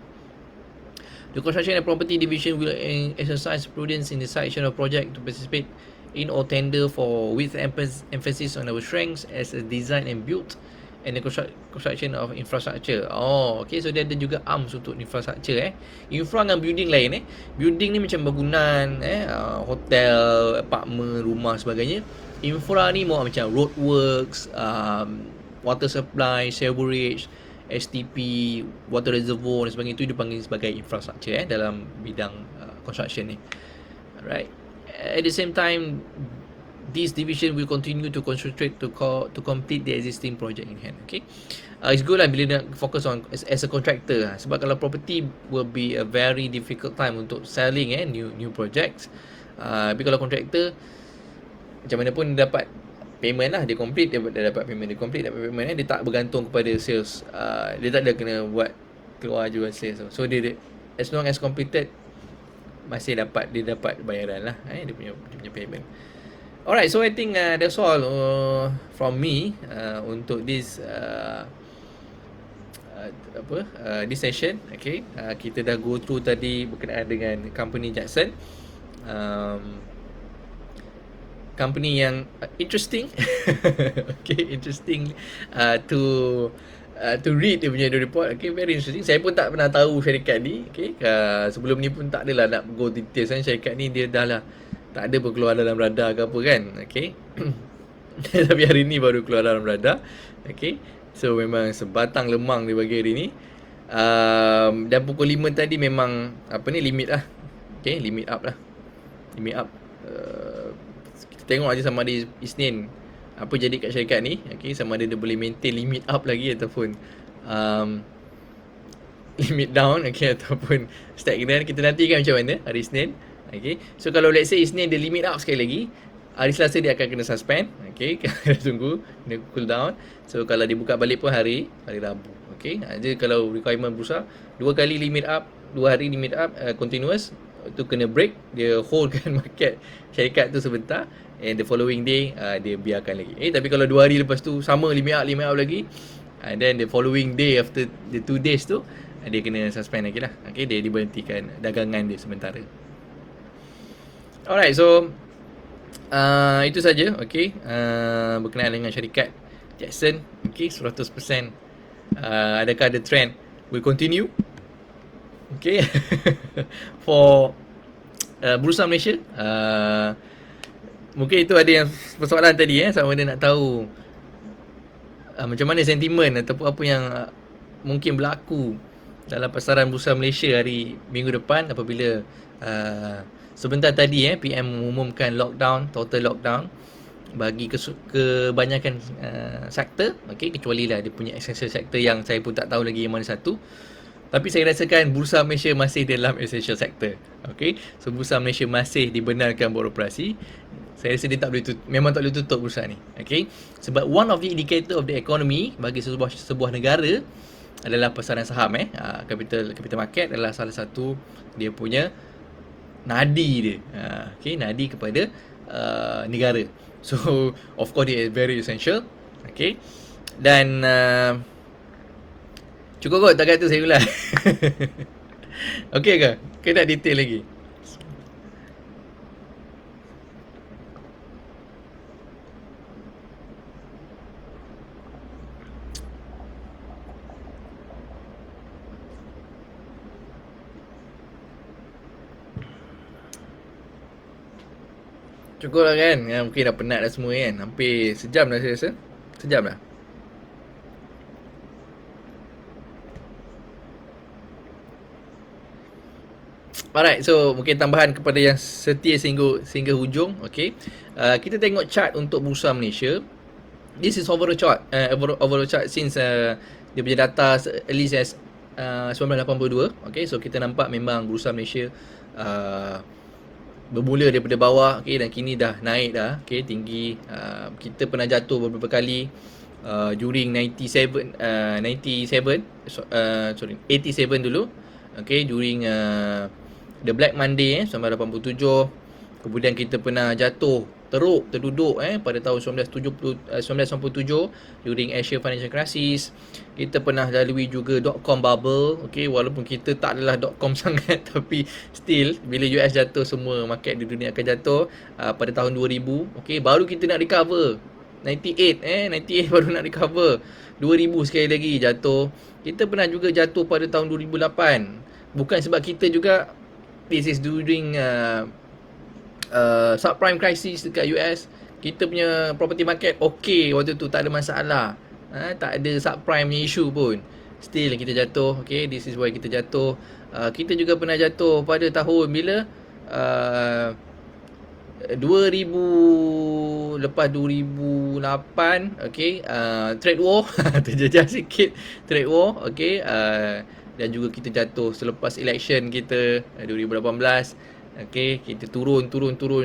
The construction and property division will exercise prudence in the selection of project to participate in or tender for, with emphasis on our strengths as a design and build and the construction of infrastructure. Okay, so dia ada juga arms untuk infrastructure. Infra dengan building lain. Building ni macam bangunan, hotel, apartment, rumah sebagainya. Infra ni mau macam roadworks, water supply, sewerage, STP, water reservoir dan sebagainya. Itu dipanggil sebagai infrastructure dalam bidang construction ni. Alright. At the same time, this division will continue to concentrate to complete the existing project in hand. Okay, it's good lah bila nak fokus on as a contractor. Sebab kalau property will be a very difficult time untuk selling new projects. Tapi kalau contractor, macam mana pun dapat payment lah, dia complete, dia dapat payment, dia complete dapat payment, dia tak bergantung kepada sales. Dia tak ada kena buat keluar jual sales. So dia as long as completed, masih dia dapat bayaran lah, dia punya payment. Alright, so I think that's all from me untuk this this session. Okay, kita dah go through tadi berkenaan dengan company Jackson. Company yang interesting. Okay, interesting to read dia punya report. Okay, very interesting. Saya pun tak pernah tahu syarikat ni. Okay, sebelum ni pun tak adalah nak go details kan. Syarikat ni dia dah lah tak ada pun keluar dalam radar ke apa kan. Okay. Tapi hari ni baru keluar dalam radar. Okay, so memang sebatang lemang dia bagi hari ni. Dan pukul 5 tadi memang limit lah. Okay, limit up lah. Limit up. Kita tengok aja sama ada Isnin apa jadi kat syarikat ni. Okay, sama ada dia boleh maintain limit up lagi ataupun limit down. Okay, ataupun stagnan. Kita nantikan macam mana hari Isnin. Okay, so kalau let's say Isnin dia limit up sekali lagi, hari Selasa dia akan kena suspend. Okay, kena tunggu, kena cool down. So kalau dibuka balik pun hari Rabu. Okay, jadi kalau requirement bursa 2 kali limit up, 2 hari limit up continuous, tu kena break, dia holdkan market syarikat tu sebentar, and the following day dia biarkan lagi. Tapi kalau 2 hari lepas tu sama limit up lagi, and then the following day after the 2 days tu dia kena suspend lagi lah. Okay, dia diberhentikan dagangan dia sementara. Alright, so itu saja. Okay, berkenaan dengan syarikat Jackson. Okay, 100% adakah ada trend will continue? Okay. For Bursa Malaysia, mungkin itu ada yang persoalan tadi sama ada nak tahu macam mana sentimen ataupun apa yang mungkin berlaku dalam pasaran Bursa Malaysia hari minggu depan apabila sebentar tadi PM mengumumkan lockdown, total lockdown bagi kebanyakan sektor. Okay, kecuali lah dia punya essential sector yang saya pun tak tahu lagi yang mana satu. Tapi saya rasakan Bursa Malaysia masih dalam essential sector. Okay, so Bursa Malaysia masih dibenarkan beroperasi. Saya rasa dia memang tak boleh tutup bursa ni. Okay, sebab one of the indicator of the economy bagi sebuah negara adalah pasaran saham. Capital market adalah salah satu dia punya nadi dia. Okay, nadi kepada negara. So of course dia very essential. Okay, dan cukup kot takat tu saya ulang. Okay ke? Ke nak detail lagi? Cukup lah kan, mungkin dah penat dah semua kan. Hampir sejam dah saya rasa. Sejam dah. Alright, so mungkin tambahan kepada yang setia sehingga hujung. Okay, kita tengok chart untuk Bursa Malaysia. This is overall chart, overall chart since dia punya data at least as 1982. Okay, so kita nampak memang Bursa Malaysia bermula daripada bawah, okay, dan kini dah naik dah, okay, tinggi. Kita pernah jatuh beberapa kali during 87 dulu, okay, during The Black Monday 1987. Kemudian kita pernah jatuh terduduk pada tahun 1997 during Asia Financial Crisis. Kita pernah lalui juga .com bubble, okay, walaupun kita tak adalah .com sangat, tapi still bila US jatuh, semua market di dunia akan jatuh pada tahun 2000, okay, baru kita nak recover. 98 baru nak recover. 2000 sekali lagi jatuh. Kita pernah juga jatuh pada tahun 2008. Bukan sebab kita juga, this is during subprime crisis dekat US. Kita punya property market okay waktu tu, tak ada masalah. Tak ada subprime issue pun. Still kita jatuh, okay, this is why kita jatuh. Kita juga pernah jatuh pada tahun bila 2000, lepas 2008, okay, trade war terjejah sikit trade war, okay, dan juga kita jatuh selepas election kita 2018. Okay, kita turun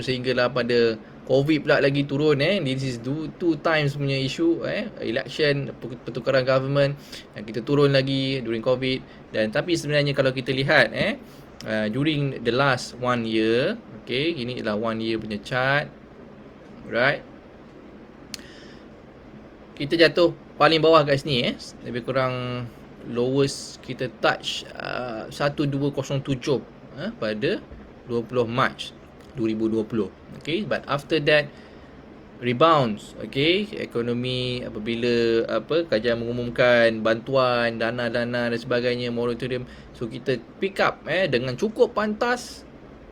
sehinggalah pada COVID pula lagi turun. This is two times punya issue, election, pertukaran government, dan kita turun lagi during COVID. Dan tapi sebenarnya kalau kita lihat during the last 1 year, okay, ini adalah 1 year punya chart, right, kita jatuh paling bawah kat sini, lebih kurang lowest kita touch 1207 pada 20 Mac 2020. Okay, but after that rebounds, okay, ekonomi apabila kerajaan mengumumkan bantuan dana-dana dan sebagainya, moratorium, so kita pick up dengan cukup pantas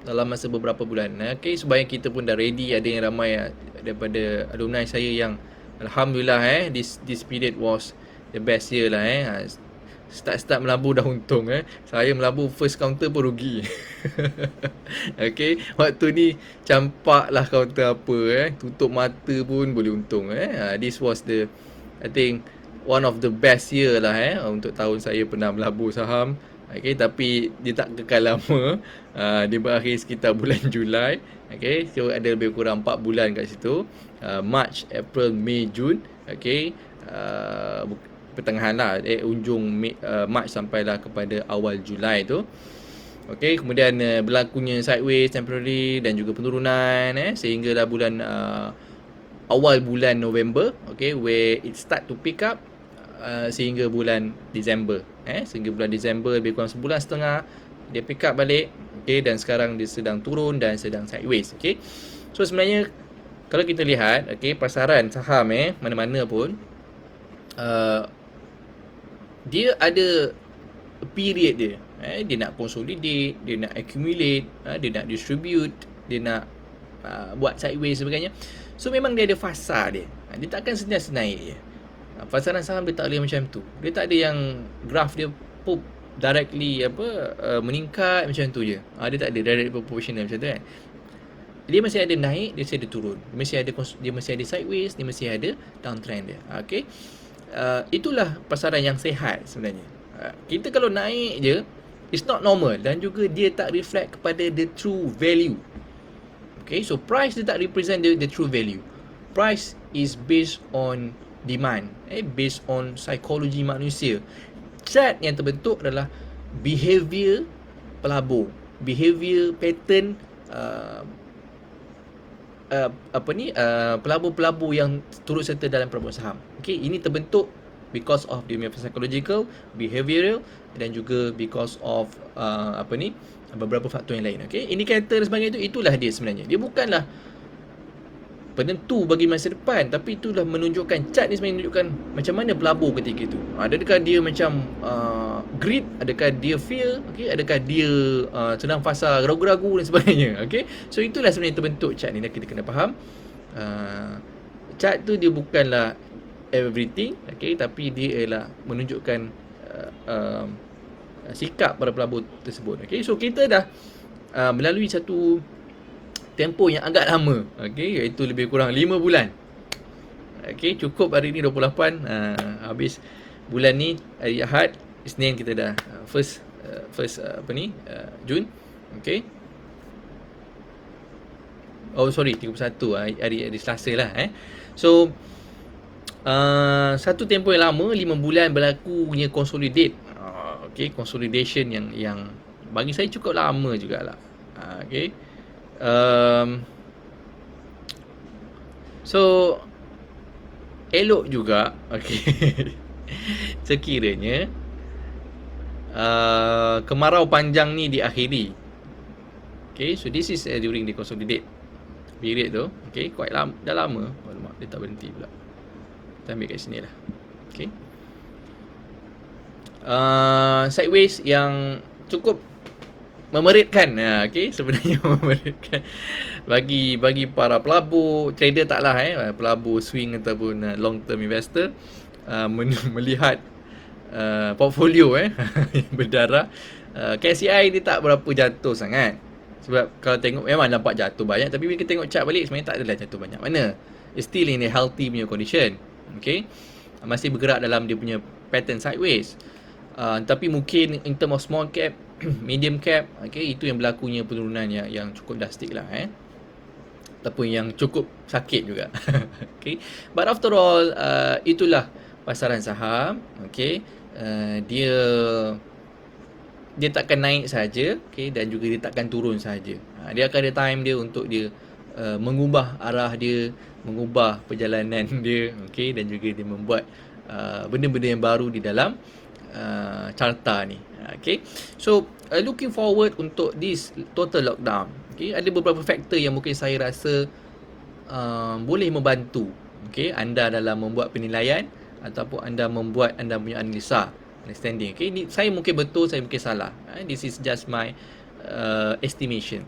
dalam masa beberapa bulan. Okay, sebahagian kita pun dah ready. Ada yang ramai daripada alumni saya yang alhamdulillah this period was the best year lah. Start melabur dah untung. Saya melabur first counter pun rugi. Okay, waktu ni campak lah counter apa, tutup mata pun boleh untung. This was the, I think, one of the best year lah untuk tahun saya pernah melabur saham. Okay, tapi dia tak kekal lama. Dia berakhir sekitar bulan Julai. Okay, so ada lebih kurang 4 bulan kat situ. March, April, May, Jun. Okay, pertengahan lah, ujung March sampailah kepada awal Julai tu. Okay, kemudian berlakunya sideways temporary dan juga penurunan sehinggalah bulan awal bulan November, okay, where it start to pick up sehingga bulan Disember. Sehingga bulan Disember lebih kurang sebulan setengah dia pick up balik, okay, dan sekarang dia sedang turun dan sedang sideways. Okay, so sebenarnya kalau kita lihat, okay, pasaran saham mana-mana pun dia ada period dia. Dia nak consolidate, dia nak accumulate, dia nak distribute, dia nak buat sideways sebagainya. So memang dia ada fasa dia. Dia takkan sentiasa naik je. Pasaran saham dia tak boleh macam tu. Dia tak ada yang graph dia pop directly meningkat macam tu je. Dia tak ada direct proportional macam tu kan. Dia masih ada naik, dia masih ada turun. Dia masih ada sideways, dia masih ada downtrend dia. Okay, itulah pasaran yang sihat sebenarnya. Kita kalau naik je, it's not normal, dan juga dia tak reflect kepada the true value. Okay, so price dia tak represent the true value. Price is based on demand, based on psikologi manusia. Chart yang terbentuk adalah behavior pelabur, behavior pattern pelabur-pelabur yang turut serta dalam perbuatan saham. Okay, ini terbentuk because of the psychological, behavioral, dan juga because of beberapa faktor yang lain. Okay, indikator dan sebagainya itulah dia sebenarnya. Dia bukanlah penentu bagi masa depan, tapi itulah menunjukkan, chart ni sebenarnya menunjukkan macam mana pelabur ketika itu. Adakah dia macam greed, adakah dia fear, okey, adakah dia senang fasa, ragu-ragu dan sebagainya, okey. So itulah sebenarnya terbentuk chart ni, dan kita kena faham chart tu dia bukanlah everything, okey, tapi dia ialah menunjukkan sikap para pelabur tersebut, okey. So kita dah melalui satu tempoh yang agak lama, okey, iaitu lebih kurang 5 bulan. Okey, cukup hari ni 28, habis bulan ni hari Ahad, Isnin kita dah first Jun. Okey. Oh sorry, 31 hari Selasa lah So satu tempoh yang lama, 5 bulan berlakunya consolidate. Okey, consolidation yang bagi saya cukup lama jugalah. Okey. So elok juga, okey. Sekiranya kemarau panjang ni diakhiri. Okay, so this is during the consolidate period tu. Okay, quite lama, dah lama. Alamak, dia tak berhenti pula. Kita ambil kat sini lah. Okay. Sideways yang cukup memeritkan, okay, sebenarnya memeritkan bagi para pelabur, trader taklah pelabur swing ataupun long term investor melihat portfolio yang berdarah. KCI dia tak berapa jatuh sangat. Sebab kalau tengok memang nampak jatuh banyak, tapi bila kita tengok chart balik sebenarnya tak adalah jatuh banyak mana. It's still in a healthy punya condition. Okay, masih bergerak dalam dia punya pattern sideways. Tapi mungkin in term of small cap, medium cap, okay, itu yang berlakunya penurunan yang cukup drastic lah ataupun yang cukup sakit juga. Okay, but after all itulah pasaran saham. Okay, dia takkan naik saja, okay, dan juga dia takkan turun saja. Dia akan ada time dia untuk dia mengubah arah dia, mengubah perjalanan dia, okay, dan juga dia membuat benda-benda yang baru di dalam carta ni. Okay, so looking forward untuk this total lockdown. Okay, ada beberapa faktor yang mungkin saya rasa boleh membantu, okay, anda dalam membuat penilaian ataupun anda membuat anda punya analisa, understanding. Okay, ni saya mungkin betul, saya mungkin salah. This is just my estimation.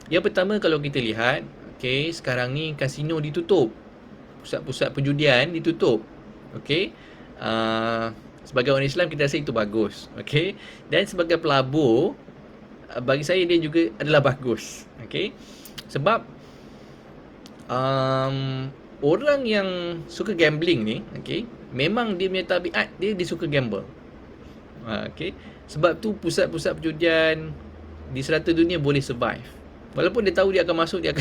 Yang pertama, kalau kita lihat, okay, sekarang ni kasino ditutup, pusat-pusat perjudian ditutup. Okay, sebagai orang Islam kita rasa itu bagus. Okay, dan sebagai pelabur, bagi saya dia juga adalah bagus. Okay, sebab orang yang suka gambling ni, okay, memang dia punya tabiat dia suka gamble. Okay, sebab tu pusat-pusat perjudian di serata dunia boleh survive. Walaupun dia tahu dia akan masuk, dia akan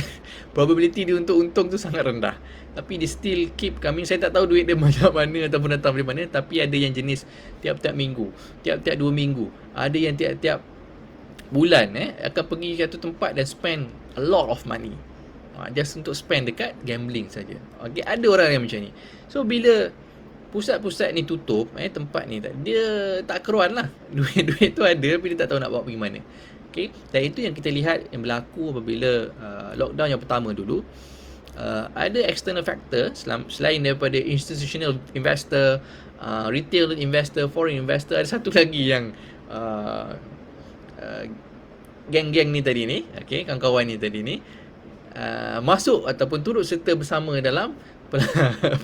probability dia untuk untung tu sangat rendah, tapi dia still keep coming. Saya tak tahu duit dia macam mana ataupun datang dari mana, tapi ada yang jenis tiap-tiap minggu, tiap-tiap 2 minggu, ada yang tiap-tiap bulan akan pergi ke satu tempat dan spend a lot of money just untuk spend dekat gambling saja. Okay, ada orang yang macam ni. So bila pusat-pusat ni tutup, tempat ni dia tak keruan lah. Duit tu ada, tapi dia tak tahu nak bawa pergi mana. Okay, dan itu yang kita lihat yang berlaku apabila lockdown yang pertama dulu. Ada external factor selain daripada institutional investor, retail investor, foreign investor. Ada satu lagi yang geng-geng ni tadi ni, okay, kawan-kawan ni tadi ni masuk ataupun turut serta bersama dalam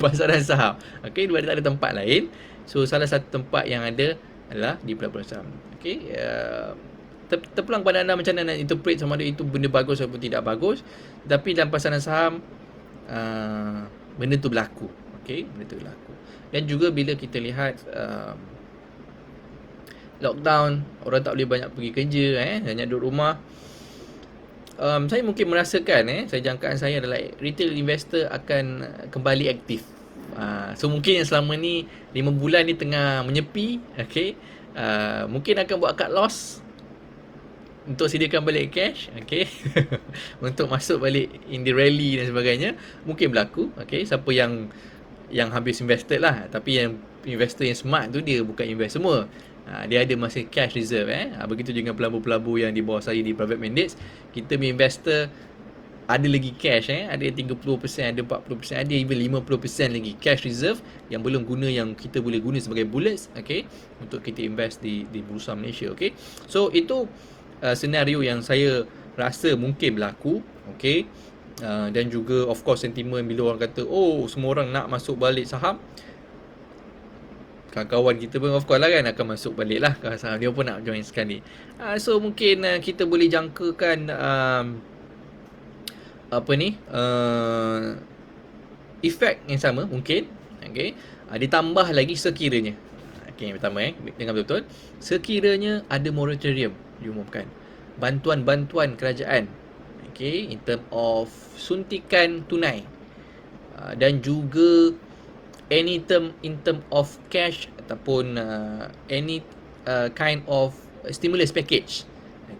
pasaran saham. Okay, dia tak ada tempat lain. So salah satu tempat yang ada adalah di pelaburan saham. Okay, terpulang pada anda macam mana nak interpret sama ada itu benda bagus ataupun tidak bagus. Tapi dalam pasaran saham benda tu berlaku. Okay, benda tu berlaku. Dan juga bila kita lihat lockdown, orang tak boleh banyak pergi kerja, hanya duduk rumah. Saya mungkin merasakan, saya jangkaan saya adalah retail investor akan kembali aktif. So mungkin yang selama ni 5 bulan ni tengah menyepi, okay, mungkin akan buat cut loss untuk sediakan balik cash, okay, untuk masuk balik in the rally dan sebagainya. Mungkin berlaku, okay, siapa yang habis invested lah. Tapi yang investor yang smart tu dia bukan invest semua. Dia ada masih cash reserve. Begitu juga pelabur-pelabur yang di bawah saya di private mandates. Kita punya investor ada lagi cash, ada 30%, ada 40%, ada even 50% lagi cash reserve yang belum guna, yang kita boleh guna sebagai bullets, okay, untuk kita invest di Bursa Malaysia. Okay, so itu senario yang saya rasa mungkin berlaku. Okay, dan juga of course sentimen bila orang kata, oh semua orang nak masuk balik saham, kawan-kawan kita pun of course lah kan akan masuk balik lah ke saham, dia pun nak join sekali. So mungkin kita boleh jangkakan efek yang sama mungkin. Okay, ditambah lagi sekiranya, okay, yang pertama dengar betul-betul, sekiranya ada moratorium diumumkan, bantuan-bantuan kerajaan, okay, in term of suntikan tunai, dan juga any term in term of cash ataupun any kind of stimulus package.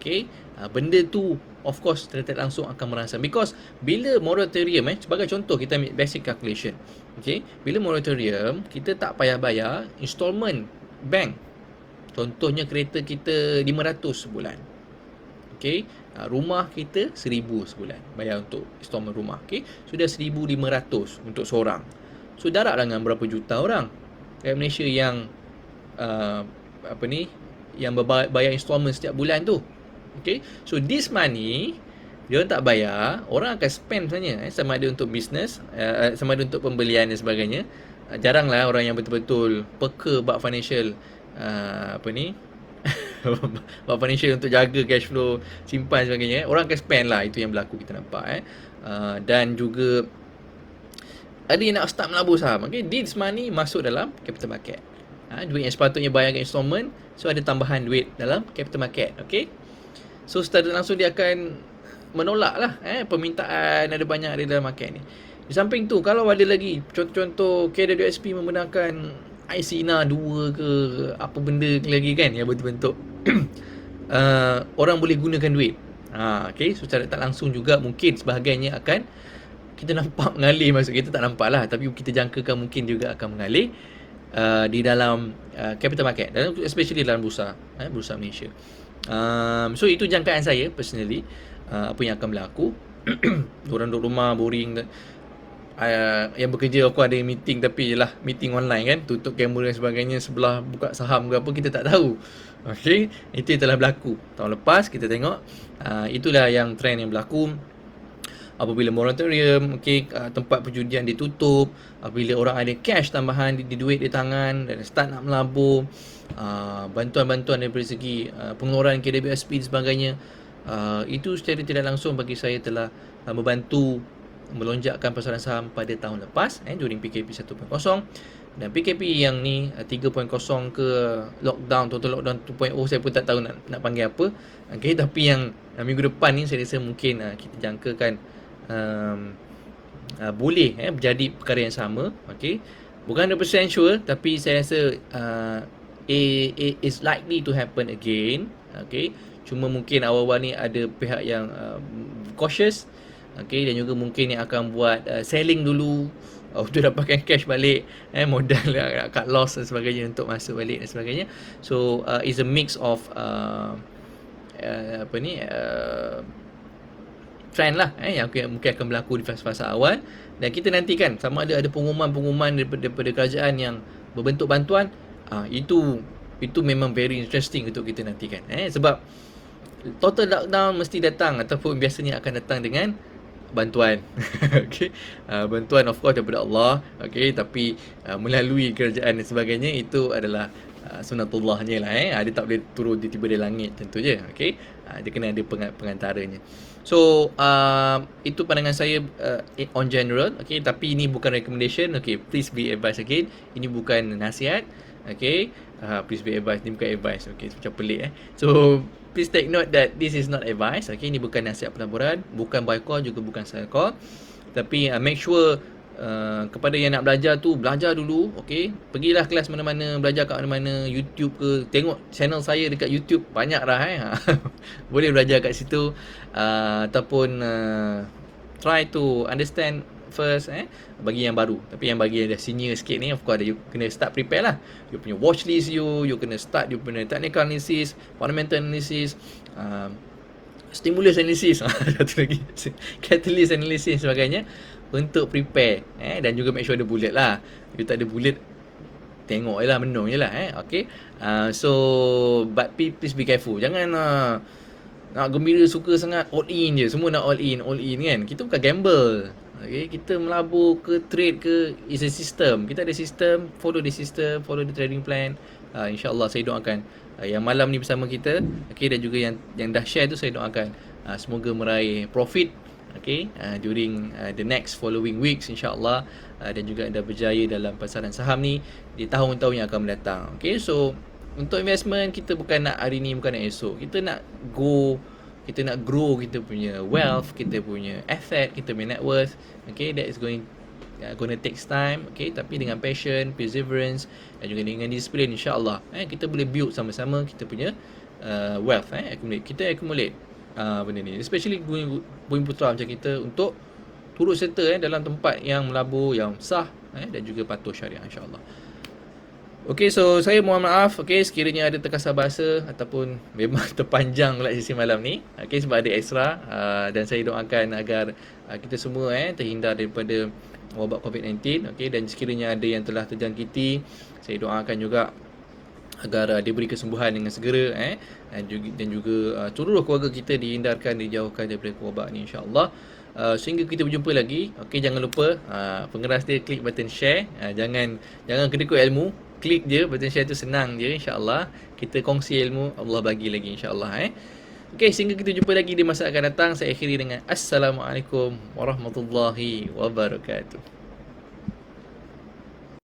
Okay, benda tu of course terlihat langsung akan merangsang, because bila moratorium, sebagai contoh kita ambil basic calculation. Okay, bila moratorium kita tak payah bayar installment bank. Contohnya kereta kita 500 sebulan. Okay, rumah kita 1000 sebulan bayar untuk installment rumah. Okay, sudah 1500 untuk seorang. So darab dengan berapa juta orang kat Malaysia yang yang bayar installment setiap bulan tu. Okay, so this money dia orang tak bayar, orang akan spend sebenarnya, sama ada untuk business, sama ada untuk pembelian dan sebagainya. Jaranglah orang yang betul-betul peka bab financial bab financial untuk jaga cash flow, simpan sebagainya. Orang akan spend lah, itu yang berlaku kita nampak. Dan juga ada yang nak start melabur saham. Okay, this money masuk dalam capital market. Duit yang sepatutnya bayarkan installment, so ada tambahan duit dalam capital market. Okay, so secara langsung dia akan menolak lah permintaan ada banyak di dalam market ni. Di samping tu, kalau ada lagi contoh-contoh KWSP membenarkan ICNA 2 ke apa benda lagi kan, yang bentuk-bentuk orang boleh gunakan duit. Okay, so secara tak langsung juga mungkin sebahagiannya akan kita nampak mengalir masuk. Kita tak nampak lah, tapi kita jangkakan mungkin juga akan mengalir di dalam capital market, especially dalam bursa Malaysia. So itu jangkaan saya personally, apa yang akan berlaku. Orang duduk rumah boring, yang bekerja aku ada meeting, tapi yelah meeting online kan, tutup kamera dan sebagainya, sebelah buka saham ke apa kita tak tahu. Okay, itu yang telah berlaku tahun lepas. Kita tengok itulah yang trend yang berlaku apabila moratorium, okay, tempat perjudian ditutup, apabila orang ada cash tambahan di duit di tangan dan start nak melabur, bantuan-bantuan daripada segi pengeluaran KWSP dan sebagainya, itu secara tidak langsung bagi saya telah membantu melonjakkan pasaran saham pada tahun lepas, during PKP 1.0, dan PKP yang ni 3.0 ke lockdown, total lockdown 2.0, saya pun tak tahu nak panggil apa. Okay, tapi yang minggu depan ni saya rasa mungkin kita jangkakan boleh berjadi perkara yang sama. Okay, bukan 100% sure, tapi saya rasa it is likely to happen again. Okay, cuma mungkin awal-awal ni ada pihak yang cautious, okay, dan juga mungkin yang akan buat selling dulu untuk dapatkan cash balik, modal cut loss dan sebagainya untuk masuk balik dan sebagainya. So it's a mix of trend lah yang mungkin akan berlaku di fasa-fasa awal, dan kita nantikan sama ada pengumuman daripada kerajaan yang berbentuk bantuan. Itu memang very interesting untuk kita nantikan, sebab total lockdown mesti datang, ataupun biasanya akan datang dengan bantuan. Okay, bantuan of course daripada Allah, okay, tapi melalui kerajaan dan sebagainya, itu adalah sunatullahnya lah. Dia tak boleh turun tiba-tiba dari langit tentu je. Okay, dia kena ada pengantaranya. So itu pandangan saya on general. Okay, tapi ini bukan recommendation. Okay, please be advised again, ini bukan nasihat. Okay, please be advised, ini bukan advice. Okay, macam pelik So please take note that this is not advice. Okay, ini bukan nasihat pelaburan, bukan buy call, juga bukan sell call. Tapi make sure kepada yang nak belajar tu, belajar dulu. Okay, pergilah kelas mana-mana, belajar kat mana-mana, YouTube ke, tengok channel saya dekat YouTube, banyak lah boleh belajar kat situ, ataupun try to understand first bagi yang baru. Tapi yang bagi yang dah senior sikit ni, of course you kena start prepare lah. You punya watch list, you kena start you punya technical analysis, fundamental analysis, stimulus analysis satu lagi, catalyst analysis sebagainya untuk prepare dan juga make sure ada bullet lah. If tak ada bullet, tengok je lah, menung je lah okay. So but please be careful, jangan nak gembira suka sangat all in je, semua nak all in kan. Kita bukan gamble, okay. Kita melabur ke trade ke, is a system. Kita ada sistem, follow the system, follow the trading plan. InsyaAllah saya doakan yang malam ni bersama kita, okay, dan juga yang dah share tu, saya doakan semoga meraih profit, okay, during the next following weeks insyaAllah, dan juga anda berjaya dalam pasaran saham ni di tahun-tahun yang akan mendatang. Okay, so untuk investment, kita bukan nak hari ni, bukan nak esok. Kita nak grow kita punya wealth, kita punya asset, kita punya net worth. Okay, that is gonna takes time, okay, tapi dengan passion, perseverance dan juga dengan disiplin, insyaAllah kita boleh build sama-sama kita punya wealth, accumulate benda ni, especially bumi putra macam kita, untuk turut serta dalam tempat yang melabur, yang sah dan juga patuh syariah, insyaAllah. Okay, so saya mohon maaf, okay, sekiranya ada terkasar bahasa ataupun memang terpanjang pula sesi malam ni, okay, sebab ada extra, dan saya doakan agar kita semua terhindar daripada wabak COVID-19, okay, dan sekiranya ada yang telah terjangkiti, saya doakan juga agar diberi kesembuhan dengan segera, dan juga seluruh keluarga kita dihindarkan, dijauhkan daripada wabak ni, insyaAllah. Sehingga kita berjumpa lagi, okay, jangan lupa pengeras dia, klik button share, jangan kedekut ilmu, klik je button share tu, senang je, insyaAllah. Kita kongsi ilmu, Allah bagi lagi, insyaAllah. Okay, sehingga kita jumpa lagi di masa akan datang. Saya akhiri dengan Assalamualaikum warahmatullahi wabarakatuh.